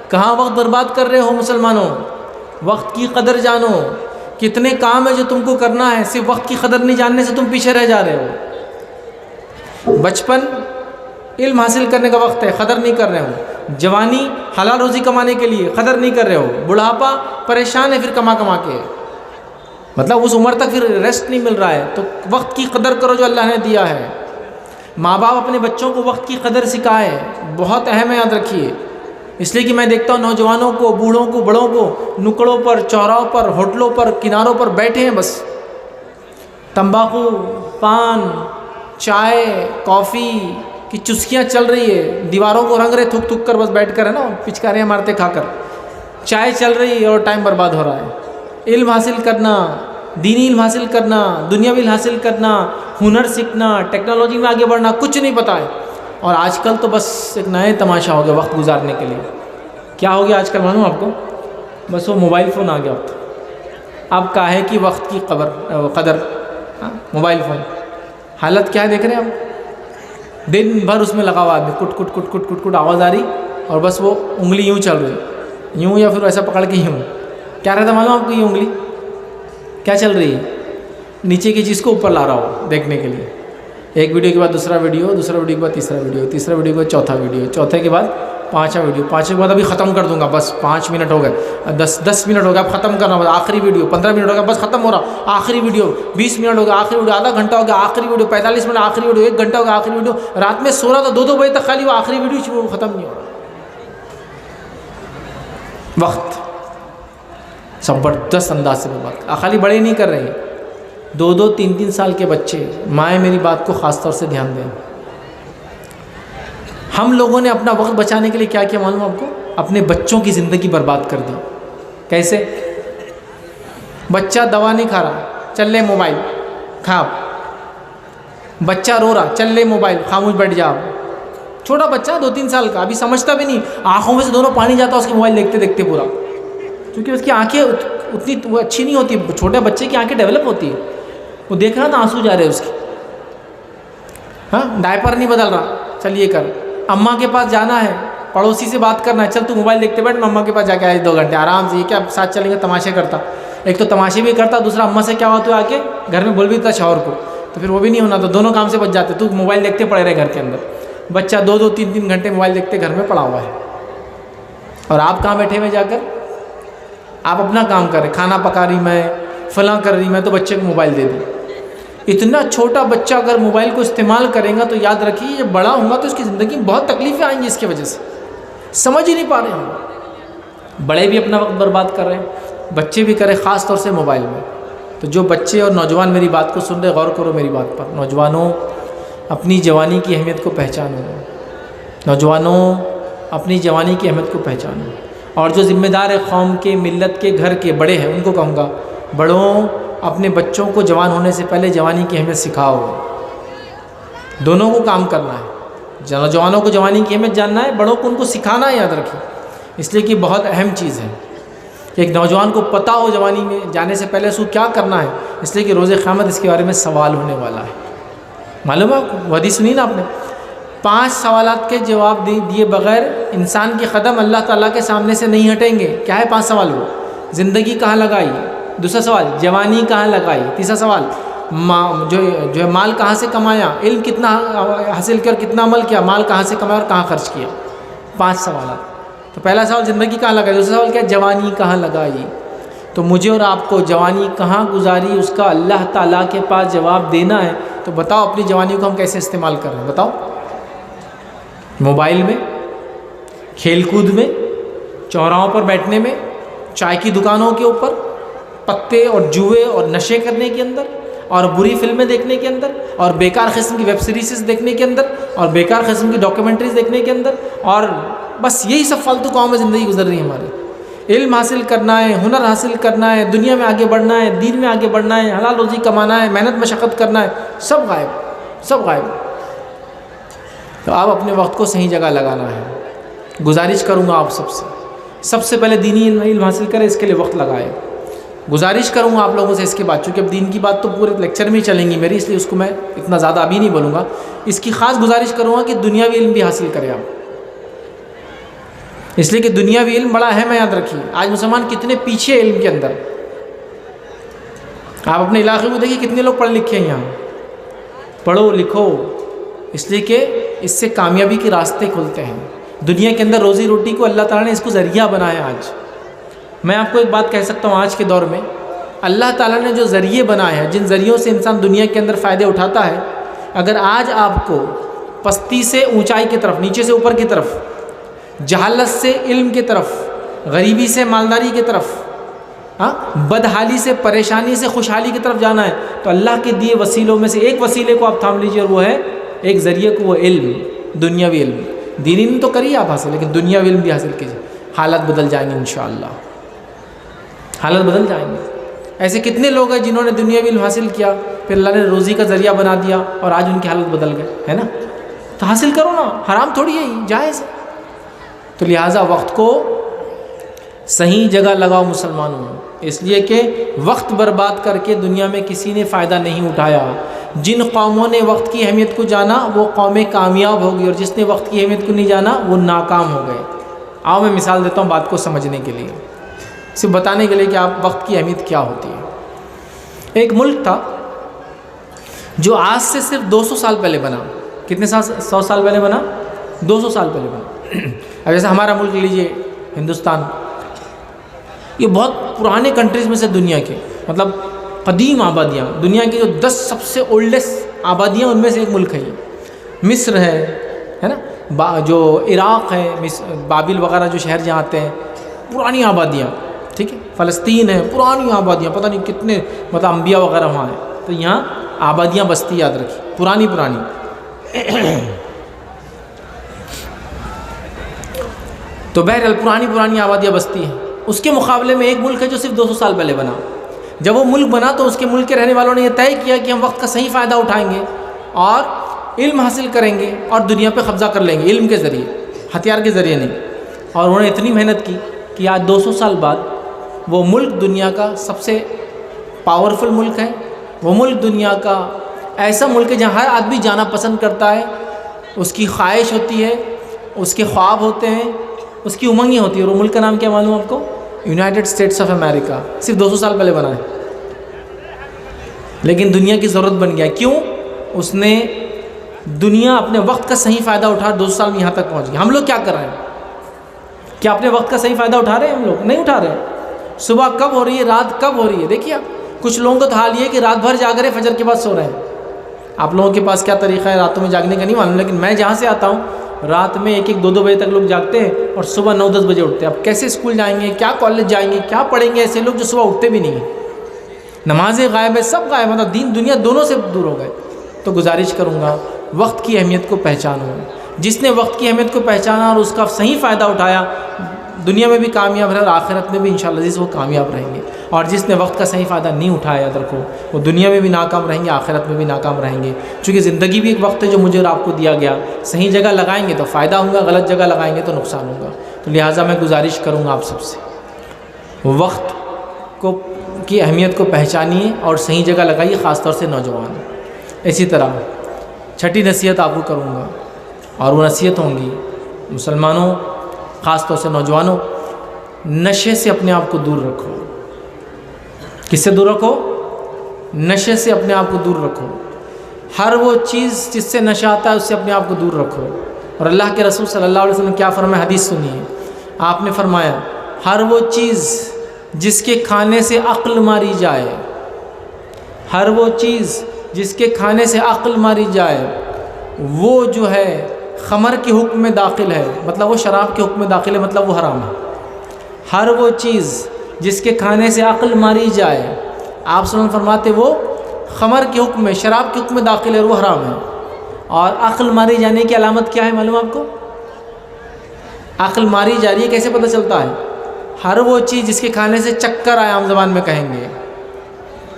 کہاں وقت برباد کر رہے ہو مسلمانوں؟ وقت کی قدر جانو. کتنے کام ہیں جو تم کو کرنا ہے, صرف وقت کی قدر نہیں جاننے سے تم پیچھے رہ جا رہے ہو. بچپن علم حاصل کرنے کا وقت ہے, قدر نہیں کر رہے ہو. جوانی حلال روزی کمانے کے لیے, قدر نہیں کر رہے ہو. بڑھاپا پریشان ہے پھر کما کے, مطلب اس عمر تک پھر ریسٹ نہیں مل رہا ہے. تو وقت کی قدر کرو جو اللہ نے دیا ہے. ماں باپ اپنے بچوں کو وقت کی قدر سکھائے, بہت اہم ہے, یاد رکھیے. اس لیے کہ میں دیکھتا ہوں نوجوانوں کو, بوڑھوں کو, بڑوں کو نکڑوں پر, چوراہوں پر, ہوٹلوں پر, کناروں پر بیٹھے ہیں, بس تمباکو, پان, چائے, کافی کی چسکیاں چل رہی ہے. دیواروں کو رنگ رہے تھک تھک کر, بس بیٹھ کر, ہے نا, پچکاریاں مارتے کھا کر. چائے چل رہی ہے اور ٹائم برباد ہو رہا ہے. علم حاصل کرنا, دینی علم حاصل کرنا, دنیاوی علم حاصل کرنا, ہنر سیکھنا, ٹیکنالوجی میں آگے بڑھنا, کچھ نہیں پتہ ہے. اور آج کل تو بس ایک نئے تماشا ہو گیا وقت گزارنے کے لیے. کیا ہو گیا آج کل معلوم آپ کو؟ بس وہ موبائل فون آ گیا. اب کاہے کی وقت کی قدر, موبائل فون. حالت کیا ہے دیکھ رہے ہیں آپ؟ دن بھر اس میں لگا ہوا آدمی, کٹ کٹ کٹ کٹ کٹ کٹ آواز آ رہی, اور بس وہ انگلی یوں چل رہی, یوں یا پھر ایسا پکڑ کے یوں. کیا رہتا معلوم آپ کو؟ یہ انگلی کیا چل رہی ہے؟ نیچے کی چیز کو اوپر لا رہا ہو دیکھنے کے لیے. ایک ویڈیو کے بعد دوسرا ویڈیو, دوسرا ویڈیو کے بعد تیسرا ویڈیو, تیسرا ویڈیو کے بعد چوتھا ویڈیو, چوتھے کے بعد پانچواں ویڈیو, پانچویں کے بعد ابھی ختم کر دوں گا, بس 5 منٹ ہو گئے, 10 منٹ ہو گیا, اب ختم کرنا, بس آخری ویڈیو. 15 منٹ ہو گیا, بس ختم ہو رہا, آخری ویڈیو. 20 منٹ ہو گیا, آخری ویڈیو. آدھا گھنٹہ ہو گیا, آخری ویڈیو. 45 منٹ, آخری ویڈیو. 1 گھنٹہ ہو گیا, آخری ویڈیو. رات میں سو رہا تھا 2 بجے تک, خالی وہ آخری ویڈیو وہ ختم نہیں ہو رہا. وقت زبردست انداز سے برباد. خالی بڑے نہیں کر رہے, 2 3 سال کے بچے. مائیں میری بات کو خاص طور سے دھیان دیں. ہم لوگوں نے اپنا وقت بچانے کے لیے کیا کیا معلوم آپ کو؟ اپنے بچوں کی زندگی برباد کر دی. کیسے؟ بچہ دوا نہیں کھا رہا, چل لے موبائل کھا. بچہ رو رہا, چل لے موبائل, خاموش بیٹھ جا. چھوٹا بچہ 2-3 سال کا, ابھی سمجھتا بھی نہیں, آنکھوں میں سے دونوں پانی جاتا اس کے موبائل دیکھتے دیکھتے پورا, کیونکہ اس کی آنکھیں اتنی وہ اچھی نہیں ہوتی. چھوٹے بچے کی آنکھیں ڈیولپ ہوتی ہے, وہ دیکھ رہا تھا آنسو جا رہے اس کے. ہاں, ڈائپر نہیں بدل رہا, چلیے کر. اماں کے پاس جانا ہے, پڑوسی سے بات کرنا ہے، چل تو موبائل دیکھتے بیٹھ، مما کے پاس جا کے آئے 2 گھنٹے آرام سے، یہ کیا ساتھ چلیں گے تماشے کرتا، ایک تو تماشے بھی کرتا، دوسرا اماں سے کیا ہوا تو آ کے گھر میں بول بھی دیتا شوہر کو، تو پھر وہ بھی نہیں ہونا، تو دونوں کام سے بچ جاتے، تو موبائل دیکھتے پڑے رہے گھر کے اندر، بچہ 2-2 3-3 گھنٹے موبائل دیکھتے گھر میں پڑا ہوا ہے، اور آپ کہاں بیٹھے ہوئے جا کر، آپ اپنا کام کر رہے، کھانا پکا رہی میں، فلاں کر رہی میں، تو بچے کو موبائل دے دی۔ اتنا چھوٹا بچہ اگر موبائل کو استعمال کرے گا تو یاد رکھیے یہ بڑا ہوگا تو اس کی زندگی میں بہت تکلیفیں آئیں گی اس کی وجہ سے، سمجھ ہی نہیں پا رہے ہم، بڑے بھی اپنا وقت برباد کر رہے ہیں، بچے بھی کریں، خاص طور سے موبائل میں۔ تو جو بچے اور نوجوان میری بات کو سن رہے، غور کرو میری بات پر، نوجوانوں اپنی جوانی کی اہمیت کو پہچانو، نوجوانوں اپنی جوانی کی اہمیت کو پہچانو، اور جو ذمہ دار ہے قوم کے، ملت کے، گھر کے بڑے ہیں، ان کو کہوں گا بڑوں اپنے بچوں کو جوان ہونے سے پہلے جوانی کی اہمیت سکھاؤ، دونوں کو کام کرنا ہے، نوجوانوں کو جوانی کی اہمیت جاننا ہے، بڑوں کو ان کو سکھانا ہے، یاد رکھیں، اس لیے کہ بہت اہم چیز ہے کہ ایک نوجوان کو پتہ ہو جوانی میں جانے سے پہلے اس کو کیا کرنا ہے، اس لیے کہ روز قیامت اس کے بارے میں سوال ہونے والا ہے، معلوم ہے آپ کو، وہ حدیث سنی نا آپ نے، 5 سوالات کے جواب دیے بغیر انسان کے قدم اللہ تعالیٰ کے سامنے سے نہیں ہٹیں گے۔ کیا ہے 5 سوال؟ وہ زندگی کہاں لگائی، دوسرا سوال جوانی کہاں لگائی، تیسرا سوال جو ہے مال کہاں سے کمایا، علم کتنا حاصل کیا اور کتنا عمل کیا، مال کہاں سے کمایا اور کہاں خرچ کیا، 5 سوالات۔ تو پہلا سوال زندگی کہاں لگائی، دوسرا سوال کیا، جوانی کہاں لگائی۔ تو مجھے اور آپ کو جوانی کہاں گزاری اس کا اللہ تعالیٰ کے پاس جواب دینا ہے۔ تو بتاؤ اپنی جوانی کو ہم کیسے استعمال کر رہے ہیں، بتاؤ، موبائل میں، کھیل کود میں، چوراہوں پر بیٹھنے میں، چائے کی دکانوں کے اوپر، پتے اور جوئے اور نشے کرنے کے اندر، اور بری فلمیں دیکھنے کے اندر، اور بیکار قسم کی ویب سیریز دیکھنے کے اندر، اور بیکار قسم کی ڈاکیومنٹریز دیکھنے کے اندر، اور بس یہی سب فالتو کاموں میں زندگی گزر رہی ہے ہماری۔ علم حاصل کرنا ہے، ہنر حاصل کرنا ہے، دنیا میں آگے بڑھنا ہے، دین میں آگے بڑھنا ہے، حلال روزی کمانا ہے، محنت مشقت کرنا ہے، سب غائب، سب غائب۔ تو آپ اپنے وقت کو صحیح جگہ لگانا ہے۔ گزارش کروں گا آپ سب سے پہلے دینی علم حاصل کریں، اس کے لیے وقت لگائیں۔ گزارش کروں گا آپ لوگوں سے اس کے بعد، چونکہ اب دین کی بات تو پورے لیکچر میں ہی چلیں گی میری، اس لیے اس کو میں اتنا زیادہ ابھی نہیں بولوں گا، اس کی خاص گزارش کروں گا کہ دنیاوی علم بھی حاصل کریں آپ، اس لیے کہ دنیاوی علم بڑا اہم ہے، یاد رکھیے۔ آج مسلمان کتنے پیچھے علم کے اندر، آپ اپنے علاقے میں دیکھیے کتنے لوگ پڑھ لکھے ہیں یہاں، پڑھو لکھو، اس لیے کہ اس سے کامیابی کے راستے کھلتے ہیں، دنیا کے اندر روزی روٹی کو اللہ تعالیٰ نے اس کو ذریعہ بنایا۔ آج میں آپ کو ایک بات کہہ سکتا ہوں، آج کے دور میں اللہ تعالیٰ نے جو ذریعے بنائے ہیں، جن ذریعوں سے انسان دنیا کے اندر فائدے اٹھاتا ہے، اگر آج آپ کو پستی سے اونچائی کی طرف، نیچے سے اوپر کی طرف، جہالت سے علم کی طرف، غریبی سے مالداری کی طرف، بدحالی سے پریشانی سے خوشحالی کی طرف جانا ہے، تو اللہ کے دیے وسیلوں میں سے ایک وسیلے کو آپ تھام لیجیے، اور وہ ہے ایک ذریعے کو، وہ علم، دنیاوی علم۔ دینی علم تو کریے آپ حاصل، لیکن دنیاوی علم بھی حاصل کیجیے، حالات بدل جائیں گے انشاءاللہ، حالات بدل جائیں گے۔ ایسے کتنے لوگ ہیں جنہوں نے دنیاوی علم حاصل کیا، پھر اللہ نے روزی کا ذریعہ بنا دیا اور آج ان کی حالت بدل گئے، ہے نا؟ تو حاصل کرو نا، حرام تھوڑی ہے، جائز ہے۔ تو لہٰذا وقت کو صحیح جگہ لگاؤ مسلمانوں، اس لیے کہ وقت برباد کر کے دنیا میں کسی نے فائدہ نہیں اٹھایا۔ جن قوموں نے وقت کی اہمیت کو جانا وہ قومیں کامیاب ہوگی، اور جس نے وقت کی اہمیت کو نہیں جانا وہ ناکام ہو گئے۔ آؤ میں مثال دیتا ہوں بات کو سمجھنے کے لیے، صرف بتانے کے لیے کہ آپ وقت کی اہمیت کیا ہوتی ہے۔ ایک ملک تھا جو آج سے صرف 200 سال پہلے بنا۔ کتنے سال؟ 100 سال پہلے بنا، 200 سال پہلے بنا۔ اب جیسے ہمارا ملک لیجئے، ہندوستان، یہ بہت پرانے کنٹریز میں سے دنیا کے، مطلب قدیم آبادیاں، دنیا کی جو 10 سب سے اولڈسٹ آبادیاں ان میں سے ایک ملک ہے یہ۔ مصر ہے نا، جو عراق ہے، بابل وغیرہ جو شہر جہاں آتے ہیں، پرانی آبادیاں، ٹھیک ہے۔ فلسطین ہے، پرانی آبادیاں، پتہ نہیں کتنے مطلب انبیاء وغیرہ وہاں ہیں، تو یہاں آبادیاں بستی، یاد رکھیے، پرانی۔ تو بہرحال پرانی آبادیاں بستی ہیں۔ اس کے مقابلے میں ایک ملک ہے جو صرف 200 سال پہلے بنا۔ جب وہ ملک بنا تو اس کے ملک کے رہنے والوں نے یہ طے کیا کہ ہم وقت کا صحیح فائدہ اٹھائیں گے اور علم حاصل کریں گے اور دنیا پہ قبضہ کر لیں گے، علم کے ذریعے، ہتھیار کے ذریعے نہیں۔ اور انہوں نے اتنی محنت کی کہ آج 200 سال بعد وہ ملک دنیا کا سب سے پاورفل ملک ہے۔ وہ ملک دنیا کا ایسا ملک ہے جہاں ہر آدمی جانا پسند کرتا ہے، اس کی خواہش ہوتی ہے اس کے خواب ہوتے ہیں، اس کی امنگیں ہوتی ہے. اور وہ ملک کا نام کیا معلوم آپ کو؟ United States of America. صرف 200 سال پہلے بنا ہے، لیکن دنیا کی ضرورت بن گیا. کیوں؟ اس نے دنیا اپنے وقت کا صحیح فائدہ اٹھا 200 سال میں یہاں تک پہنچ گیا. ہم لوگ کیا کر رہے ہیں؟ کیا اپنے وقت کا صحیح فائدہ اٹھا رہے ہیں؟ ہم لوگ نہیں اٹھا رہے ہیں. صبح کب ہو رہی ہے، رات کب ہو رہی ہے. دیکھیے کچھ لوگوں کا تو حال یہ ہے کہ رات بھر جاگ رہے، فجر کے بعد سو رہے ہیں. آپ لوگوں کے پاس کیا طریقہ ہے راتوں میں جاگنے کا نہیں معلوم، لیکن میں جہاں سے آتا ہوں رات میں 1-1 2-2 بجے تک لوگ جاگتے ہیں اور صبح 9-10 بجے اٹھتے ہیں. اب کیسے اسکول جائیں گے، کیا کالج جائیں گے، کیا پڑھیں گے ایسے لوگ جو صبح اٹھتے بھی نہیں ہیں. نمازیں غائب ہے، سب غائب، مطلب دین دنیا دونوں سے دور ہو گئے. تو گزارش کروں گا وقت کی اہمیت کو پہچانو. جس نے وقت کی اہمیت کو پہچانا اور اس کا صحیح فائدہ اٹھایا، دنیا میں بھی کامیاب رہے اور آخرت میں بھی انشاءاللہ عزیز وہ کامیاب رہیں گے. اور جس نے وقت کا صحیح فائدہ نہیں اٹھایا، یاد رکھو وہ دنیا میں بھی ناکام رہیں گے، آخرت میں بھی ناکام رہیں گے. چونکہ زندگی بھی ایک وقت ہے جو مجھے اور آپ کو دیا گیا. صحیح جگہ لگائیں گے تو فائدہ ہوگا، غلط جگہ لگائیں گے تو نقصان ہوگا. تو لہٰذا میں گزارش کروں گا آپ سب سے وقت کو کی اہمیت کو پہچانیے اور صحیح جگہ لگائیے، خاص طور سے نوجوان. اسی طرح چھٹی نصیحت آپ کو کروں گا، اور وہ نصیحت ہوں گی مسلمانوں، خاص طور سے نوجوانوں، نشے سے اپنے آپ کو دور رکھو. کس سے دور رکھو؟ نشے سے اپنے آپ کو دور رکھو. ہر وہ چیز جس سے نشہ آتا ہے اس سے اپنے آپ کو دور رکھو. اور اللہ کے رسول صلی اللہ علیہ وسلم نے کیا فرمایا، حدیث سنیے. آپ نے فرمایا ہر وہ چیز جس کے کھانے سے عقل ماری جائے، ہر وہ چیز جس کے کھانے سے عقل ماری جائے، وہ جو ہے خمر کے حکم میں داخل ہے، مطلب وہ شراب کے حکم میں داخل ہے، مطلب وہ حرام ہے. ہر وہ چیز جس کے کھانے سے عقل ماری جائے، آپ صلی اللہ علیہ وسلم فرماتے وہ خمر کے حکم میں، شراب کے حکم میں داخل ہے اور وہ حرام ہے. اور عقل ماری جانے کی علامت کیا ہے معلوم آپ کو؟ عقل ماری جا رہی ہے کیسے پتہ چلتا ہے؟ ہر وہ چیز جس کے کھانے سے چکر آئے، عام زبان میں کہیں گے،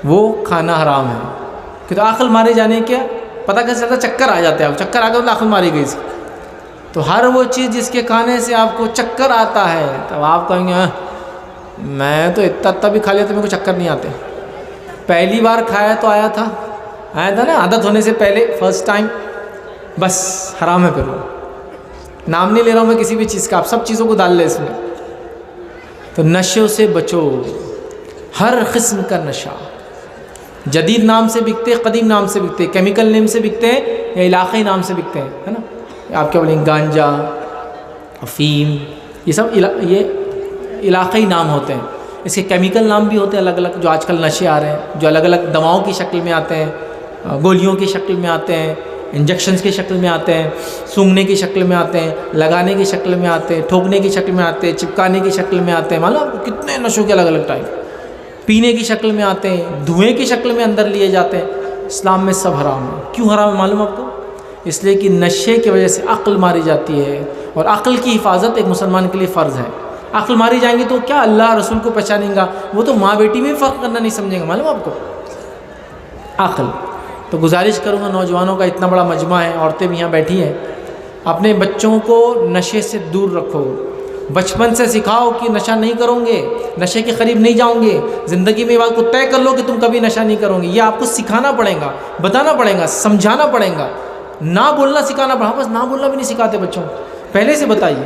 وہ کھانا حرام ہے. کہ تو عقل مارے جانے کیا پتہ کیسے چلتا؟ چکر آ جاتے ہیں، چکر آ گیا تو عقل ماری گئی اس کی. تو ہر وہ چیز جس کے کھانے سے آپ کو چکر آتا ہے، تب آپ کہیں گے میں تو اتنا بھی کھا لیا تو میرے کو چکر نہیں آتے. پہلی بار کھایا تو آیا تھا نا، عادت ہونے سے پہلے، فرسٹ ٹائم، بس حرام ہے. پھر وہ نام نہیں لے رہا ہوں میں کسی بھی چیز کا، آپ سب چیزوں کو ڈال لیں اس میں. تو نشوں سے بچو. ہر قسم کا نشہ، جدید نام سے بکتے، قدیم نام سے بکتے، کیمیکل نیم سے بکتے ہیں یا علاقائی نام سے بکتے ہیں، ہے نا. آپ کیا بولیں، گانجا، افیم، یہ سب یہ علاقائی نام ہوتے ہیں. اس کے کیمیکل نام بھی ہوتے ہیں الگ الگ، جو آج کل نشے آ رہے ہیں، جو الگ الگ دواؤں کی شکل میں آتے ہیں، گولیوں کی شکل میں آتے ہیں، انجیکشنز کی شکل میں آتے ہیں، سونگھنے کی شکل میں آتے ہیں، لگانے کی شکل میں آتے ہیں، ٹھوکنے کی شکل میں آتے ہیں، چپکانے کی شکل میں آتے ہیں. مطلب کتنے نشوں کے الگ الگ ٹائپ، پینے کی شکل میں آتے ہیں، دھوئیں کی شکل میں اندر لیے جاتے ہیں. اسلام میں سب حرام ہے. کیوں حرام ہے معلوم آپ کو؟ اس لیے کہ نشے کی وجہ سے عقل ماری جاتی ہے، اور عقل کی حفاظت ایک مسلمان کے لیے فرض ہے. عقل ماری جائیں گی تو کیا اللہ رسول کو پہچانیں گا؟ وہ تو ماں بیٹی میں فرق کرنا نہیں سمجھیں گا. معلوم آپ کو عقل. تو گزارش کروں گا نوجوانوں کا اتنا بڑا مجمع ہے، عورتیں بھی یہاں بیٹھی ہیں، اپنے بچوں کو نشے سے دور رکھو. بچپن سے سکھاؤ کہ نشہ نہیں کروں گے، نشے کے قریب نہیں جاؤں گے. زندگی میں یہ بات کو طے کر لو کہ تم کبھی نشہ نہیں کرو گے. یہ آپ کو سکھانا پڑے گا، بتانا پڑے گا، سمجھانا پڑے گا. نہ بولنا سکھانا پڑا. بس نہ بولنا بھی نہیں سکھاتے بچوں کو، پہلے سے بتائیے.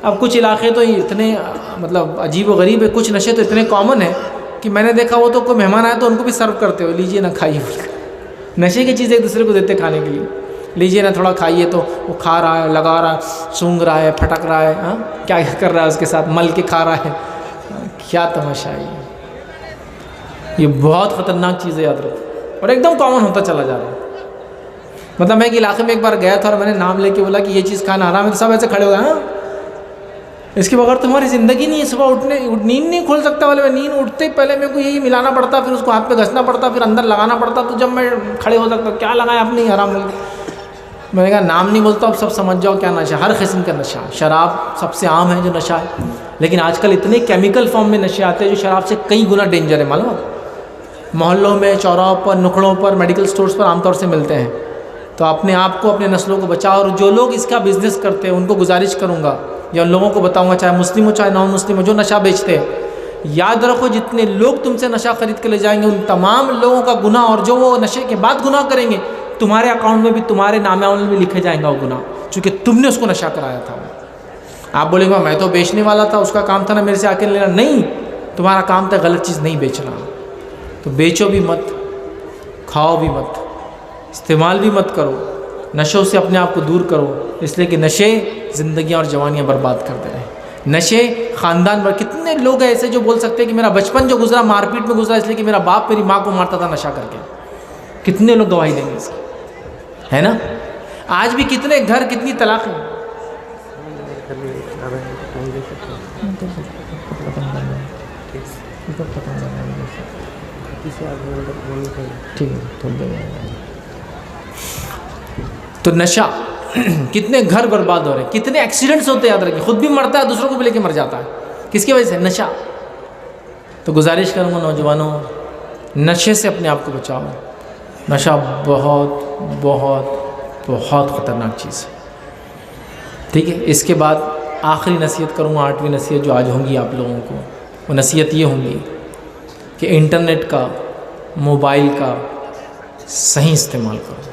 اب کچھ علاقے تو اتنے مطلب عجیب و غریب ہے، کچھ نشے تو اتنے کامن ہیں کہ میں نے دیکھا وہ تو کوئی مہمان آیا تو ان کو بھی سرو کرتے ہو، لیجیے نہ کھائیے. نشے کی چیز ایک دوسرے کو دیتے کھانے کے لیے، لیجیے نا تھوڑا کھائیے. تو وہ کھا رہا ہے، لگا رہا ہے، سونگھ رہا ہے، پھٹک رہا ہے، ہاں کیا کر رہا ہے اس کے ساتھ، مل کے کھا رہا ہے. کیا تماشا ہے یہ بہت خطرناک چیز ہے، یاد رکھو. اور ایک دم کامن ہوتا چلا جا رہا ہے. مطلب میں ایک علاقے میں ایک بار گیا تھا اور میں نے نام لے کے بولا کہ یہ چیز کھانا حرام ہے، تو سب ایسے کھڑے ہو گئے. ہاں اس کے بغیر تمہاری زندگی نہیں ہے. صبح اٹھنے نیند نہیں کھول سکتا والے میں، نیند اٹھتے ہی پہلے میرے کو یہی ملانا پڑتا، پھر اس کو ہاتھ پہ گھسنا پڑتا، پھر اندر لگانا پڑتا. تو جب میں کھڑے ہو سکتا کیا لگایا آپ نے حرام لگ. میں نے کہا نام نہیں بولتا، اب سب سمجھ جاؤ کیا نشہ. ہر قسم کا نشہ. شراب سب سے عام ہے جو نشہ ہے، لیکن آج کل اتنے کیمیکل فارم میں نشے آتے ہیں جو شراب سے کئی گنا ڈینجر ہے. معلوم ہے، محلوں میں، چوراہوں پر، نکڑوں پر، میڈیکل سٹورز پر عام طور سے ملتے ہیں. تو اپنے آپ کو، اپنے نسلوں کو بچاؤ. اور جو لوگ اس کا بزنس کرتے ہیں ان کو گزارش کروں گا یا ان لوگوں کو بتاؤں گا، چاہے مسلم ہو چاہے نان مسلم ہو، جو نشہ بیچتے ہیں، یاد رکھو جتنے لوگ تم سے نشہ خرید کے لے جائیں گے ان تمام لوگوں کا گناہ، اور جو وہ نشے کے بعد گناہ کریں گے تمہارے اکاؤنٹ میں بھی، تمہارے نام اعمال میں بھی لکھے جائیں گا وہ گناہ. چونکہ تم نے اس کو نشہ کرایا تھا۔ آپ بولیں گے میں تو بیچنے والا تھا، اس کا کام تھا نا میرے سے آ کے لینا۔ نہیں، تمہارا کام تھا غلط چیز نہیں بیچنا، تو بیچو بھی مت، کھاؤ بھی مت، استعمال بھی مت کرو، نشوں سے اپنے آپ کو دور کرو، اس لیے کہ نشے زندگیاں اور جوانیاں برباد کرتے رہے۔ نشے خاندان پر کتنے لوگ ایسے جو بول سکتے ہیں کہ میرا بچپن جو گزرا مار پیٹ میں گزرا اس لیے کہ میرا باپ میری ماں کو مارتا تھا نشہ کر کے، کتنے لوگ گواہی دیں گے اس کی، ہے نا؟ آج بھی کتنے گھر، کتنی طلاقیں۔ تو نشہ، کتنے گھر برباد ہو رہے ہیں، کتنے ایکسیڈنٹس ہوتے ہیں، یاد رکھیں، خود بھی مرتا ہے دوسروں کو بھی لے کے مر جاتا ہے، کس کی وجہ سے؟ نشہ۔ تو گزارش کروں گا نوجوانوں، نشے سے اپنے آپ کو بچاؤ۔ نشہ بہت بہت بہت خطرناک چیز ہے، ٹھیک ہے؟ اس کے بعد آخری نصیحت کروں گا، 8ویں نصیحت جو آج ہوں گی آپ لوگوں کو، وہ نصیحت یہ ہوں گی کہ انٹرنیٹ کا، موبائل کا صحیح استعمال کرو۔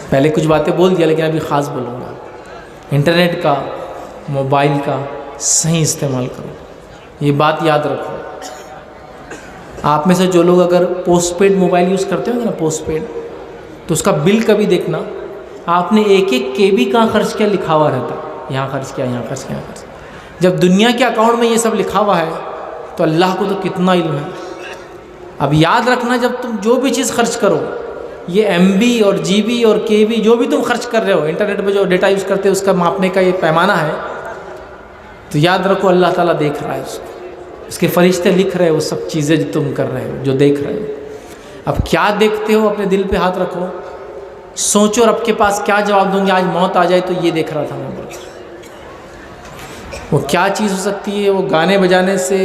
پہلے کچھ باتیں بول دیا لیکن ابھی خاص بولوں گا۔ انٹرنیٹ کا، موبائل کا صحیح استعمال کرو، یہ بات یاد رکھو۔ آپ میں سے جو لوگ اگر پوسٹ پیڈ موبائل یوز کرتے ہوں گے نا، پوسٹ پیڈ، تو اس کا بل کبھی دیکھنا، آپ نے ایک ایک KB کہاں خرچ کیا لکھا ہوا رہتا، یہاں خرچ کیا، یہاں خرچ کیا، یہاں خرچ کیا۔ جب دنیا کے اکاؤنٹ میں یہ سب لکھا ہوا ہے تو اللہ کو تو کتنا علم ہے۔ اب یاد رکھنا، جب تم جو بھی چیز خرچ کرو، یہ MB اور GB اور KB جو بھی تم خرچ کر رہے ہو، انٹرنیٹ پہ جو ڈیٹا یوز کرتے ہو، اس کا ماپنے کا یہ پیمانہ ہے، تو یاد رکھو اللہ تعالیٰ دیکھ رہا ہے اس کو، اس کے فرشتے لکھ رہے ہیں وہ سب چیزیں جو تم کر رہے ہو، جو دیکھ رہے ہو۔ اب کیا دیکھتے ہو، اپنے دل پہ ہاتھ رکھو، سوچو رب کے پاس کیا جواب دوں گی، آج موت آ جائے تو یہ دیکھ رہا تھا میں بول۔ وہ کیا چیز ہو سکتی ہے؟ وہ گانے بجانے سے،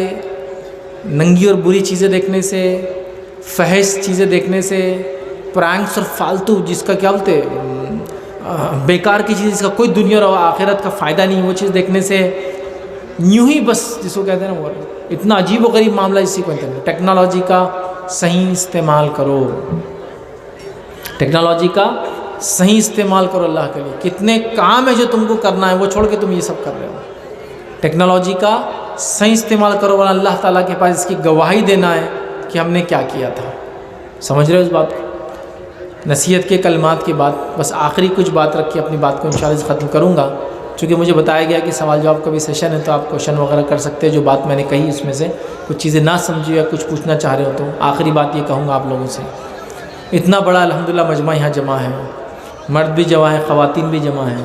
ننگی اور بری چیزیں دیکھنے سے، فحش چیزیں دیکھنے سے، پرانکس اور فالتو جس کا کیا بولتے بیکار کی چیز، جس کا کوئی دنیا اور آخرت کا فائدہ نہیں، وہ چیز دیکھنے سے، یوں ہی بس جس کو کہتے ہیں نا، وہ اتنا عجیب و غریب معاملہ اسی کو کہتے ہیں۔ ٹیکنالوجی کا صحیح استعمال کرو، ٹیکنالوجی کا صحیح استعمال کرو اللہ کے لیے۔ کتنے کام ہے جو تم کو کرنا ہے، وہ چھوڑ کے تم یہ سب کر رہے ہو۔ ٹیکنالوجی کا صحیح استعمال کرو، ورنہ اللہ تعالیٰ کے پاس اس کی گواہی دینا ہے کہ ہم نے کیا کیا تھا۔ سمجھ رہے ہو اس بات کو؟ نصیحت کے کلمات کے بعد بس آخری کچھ بات رکھ کے اپنی بات کو انشاءاللہ ختم کروں گا، چونکہ مجھے بتایا گیا کہ سوال جواب کا بھی سیشن ہے، تو آپ کوشچن وغیرہ کر سکتے ہیں۔ جو بات میں نے کہی اس میں سے کچھ چیزیں نہ سمجھی یا کچھ پوچھنا چاہ رہے ہو تو آخری بات یہ کہوں گا آپ لوگوں سے، اتنا بڑا الحمدللہ مجمع یہاں جمع ہے، مرد بھی جمع ہے، خواتین بھی جمع ہیں۔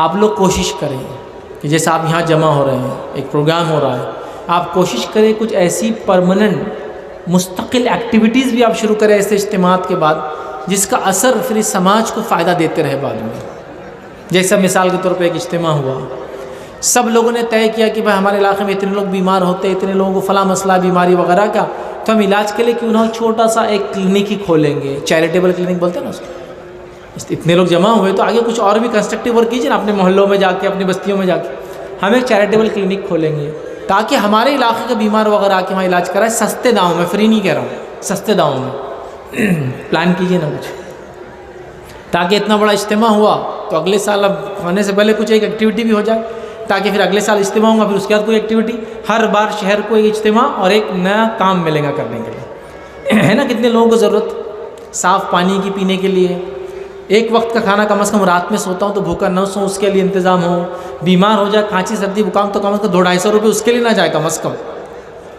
آپ لوگ کوشش کریں کہ جیسے آپ یہاں جمع ہو رہے ہیں، ایک پروگرام ہو رہا ہے، آپ کوشش کریں کچھ ایسی پرماننٹ مستقل ایکٹیویٹیز بھی آپ شروع کریں ایسے اجتماعات کے بعد، جس کا اثر پھر اس سماج کو فائدہ دیتے رہے بعد میں۔ جیسا مثال کے طور پہ ایک اجتماع ہوا، سب لوگوں نے طے کیا کہ بھائی ہمارے علاقے میں اتنے لوگ بیمار ہوتے ہیں، اتنے لوگوں کو فلاں مسئلہ بیماری وغیرہ کا، تو ہم علاج کے لیے کیوں نہ چھوٹا سا ایک کلینک ہی کھولیں گے، چیریٹیبل کلینک بولتے ہیں نا اس کو۔ اتنے لوگ جمع ہوئے تو آگے کچھ اور بھی کنسٹرکٹیو ورک کیجیے نا، اپنے محلوں میں جا کے، اپنی بستیوں میں جا کے ہم ایک چیریٹیبل کلینک کھولیں گے، تاکہ ہمارے علاقے کا بیمار وغیرہ آ کے وہاں علاج کرائے، سستے داموں میں، فری نہیں کہہ رہا ہوں، سستے داموں میں۔ پلان کیجیے نا کچھ، تاکہ اتنا بڑا اجتماع ہوا تو اگلے سال اب ہونے سے پہلے کچھ ایک ایکٹیویٹی بھی ہو جائے، تاکہ پھر اگلے سال اجتماع ہوگا، پھر اس کے بعد کوئی ایکٹیویٹی، ہر بار شہر کو ایک اجتماع اور ایک نیا کام ملے گا کرنے کے لیے، ہے نا؟ کتنے لوگوں کو ضرورت صاف پانی کی پینے کے لیے، ایک وقت کا کھانا کم از کم، رات میں سوتا ہوں تو بھوکا نہ سو، اس کے لیے انتظام ہو، بیمار ہو جائے کھانسی سردی زکام تو کم از کم 200-250 روپے اس کے لیے نہ جائے کم از کم،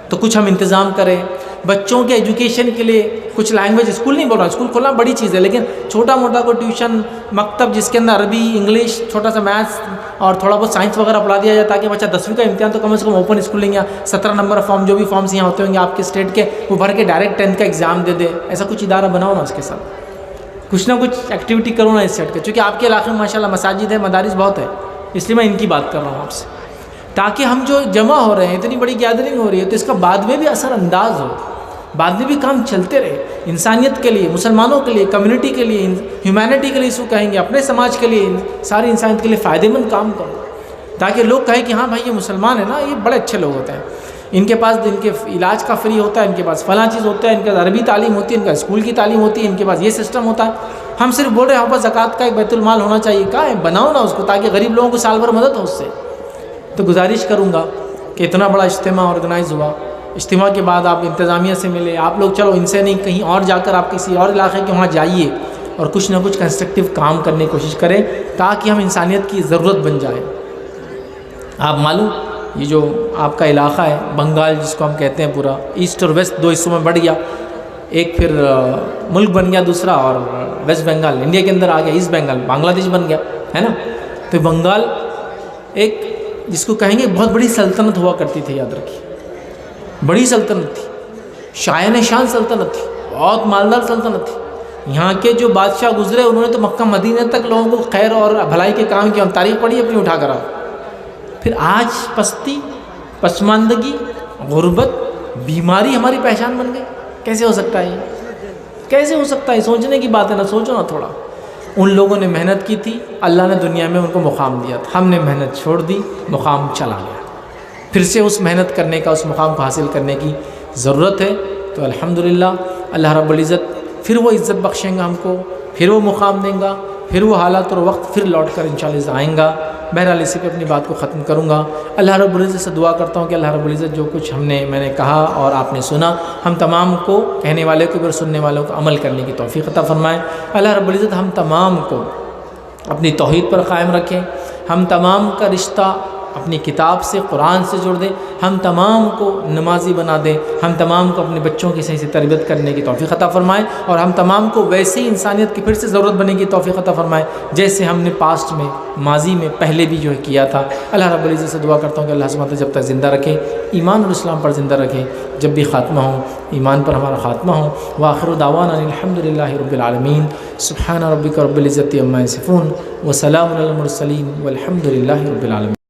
تو کچھ ہم انتظام کریں۔ بچوں کے ایجوکیشن کے لیے کچھ لینگویج، اسکول نہیں بول رہا، اسکول کھولنا بڑی چیز ہے، لیکن چھوٹا موٹا کوئی ٹیوشن مکتب جس کے اندر عربی، انگلش، چھوٹا سا میتھس اور تھوڑا بہت سائنس وغیرہ پڑھا دیا جائے، تاکہ بچہ 10ویں کا امتحان تو کم از کم اوپن اسکول لیں گے، 17 نمبر فارم جو بھی فارمس یہاں ہوتے ہوں گے آپ کے اسٹیٹ کے، وہ بھر کے ڈائریکٹ 10th کا ایگزام دے دے، ایسا کچھ ادارہ بناؤ نا، اس کے ساتھ کچھ نہ کچھ ایکٹیویٹی کرو نا اس سیٹ کے، چونکہ آپ کے علاقے میں ماشاءاللہ مساجد ہے، مدارس بہت ہے، اس لیے میں ان کی بات کر رہا ہوں آپ سے، تاکہ ہم جو جمع ہو رہے ہیں، اتنی بڑی گیدرنگ ہو رہی ہے، تو اس کا بعد میں بھی اثر انداز ہو، بعد میں بھی کام چلتے رہے، انسانیت کے لیے، مسلمانوں کے لیے، کمیونٹی کے لیے، ہیومینٹی کے لیے، اس کو کہیں گے اپنے سماج کے لیے، ساری انسانیت کے لیے فائدہ مند کام کرو، تاکہ لوگ کہیں کہ ہاں بھائی یہ مسلمان ہے نا، یہ بڑے اچھے لوگ ہوتے ہیں۔ ان کے پاس ان کے علاج کا فری ہوتا ہے، ان کے پاس فلاں چیز ہوتا ہے، ان کے پاس عربی تعلیم ہوتی ہے، ان کا اسکول کی تعلیم ہوتی ہے، ان کے پاس یہ سسٹم ہوتا ہے. ہم صرف بول رہے ہیں ہمارے پاس زکوٰۃ کا ایک بیت المال ہونا چاہیے. کہاں ہے؟ بناؤ نا اس کو تاکہ غریب لوگوں کو سال بھر مدد ہو اس سے. تو گزارش کروں گا کہ اتنا بڑا اجتماع آرگنائز ہوا، اجتماع کے بعد آپ انتظامیہ سے ملے، آپ لوگ چلو ان سے نہیں کہیں اور جا کر آپ کسی اور علاقے کے وہاں جائیے اور کچھ نہ کچھ کنسٹرکٹیو کام کرنے کی کوشش کریں تاکہ ہم انسانیت کی ضرورت بن جائیں. آپ معلوم یہ جو آپ کا علاقہ ہے بنگال جس کو ہم کہتے ہیں، پورا ایسٹ اور ویسٹ دو حصوں میں بڑھ گیا، ایک پھر ملک بن گیا دوسرا، اور ویسٹ بنگال انڈیا کے اندر آ گیا، ایسٹ بنگال بنگلہ دیش بن گیا ہے نا. تو بنگال ایک جس کو کہیں گے بہت بڑی سلطنت ہوا کرتی تھی، یاد رکھیے بڑی سلطنت تھی، شایان شان سلطنت تھی، بہت مالدار سلطنت تھی. یہاں کے جو بادشاہ گزرے انہوں نے تو مکہ مدینہ تک لوگوں کو خیر اور بھلائی کے کام کیا. تاریخ پڑھی اپنی اٹھا کر آؤ. پھر آج پستی، پسماندگی، غربت، بیماری ہماری پہچان بن گئی. کیسے ہو سکتا ہے یہ؟ کیسے ہو سکتا ہے؟ سوچنے کی بات ہے نا، سوچو نا تھوڑا. ان لوگوں نے محنت کی تھی، اللہ نے دنیا میں ان کو مقام دیا تھا. ہم نے محنت چھوڑ دی، مقام چلا گیا. پھر سے اس محنت کرنے کا، اس مقام کو حاصل کرنے کی ضرورت ہے. تو الحمدللہ اللہ رب العزت پھر وہ عزت بخشیں گا ہم کو، پھر وہ مقام دیں گا، پھر وہ حالات اور وقت پھر لوٹ کر انشاءاللہ آئیں گا. بہرحال اسی پہ اپنی بات کو ختم کروں گا. اللہ رب العزت سے دعا کرتا ہوں کہ اللہ رب العزت جو کچھ میں نے کہا اور آپ نے سنا، ہم تمام کو، کہنے والے کو اور سننے والوں کو عمل کرنے کی توفیق عطا فرمائے. اللہ رب العزت ہم تمام کو اپنی توحید پر قائم رکھیں، ہم تمام کا رشتہ اپنی کتاب سے، قرآن سے جوڑ دے، ہم تمام کو نمازی بنا دے، ہم تمام کو اپنے بچوں کی صحیح سے تربیت کرنے کی توفیق عطا فرمائے، اور ہم تمام کو ویسے ہی انسانیت کی پھر سے ضرورت بننے کی توفیق عطا فرمائے جیسے ہم نے پاسٹ میں، ماضی میں پہلے بھی جو ہے کیا تھا. اللہ رب العزت سے دعا کرتا ہوں کہ اللہ سبحانہ جب تک زندہ رکھے، ایمان اور اسلام پر زندہ رکھے، جب بھی خاتمہ ہو ایمان پر ہمارا خاتمہ ہو. وآخر دعوانا الحمدللہ رب العالمین. سبحان ربک رب العزت عما یصفون وسلام علی المرسلین والحمدللہ رب العالمین.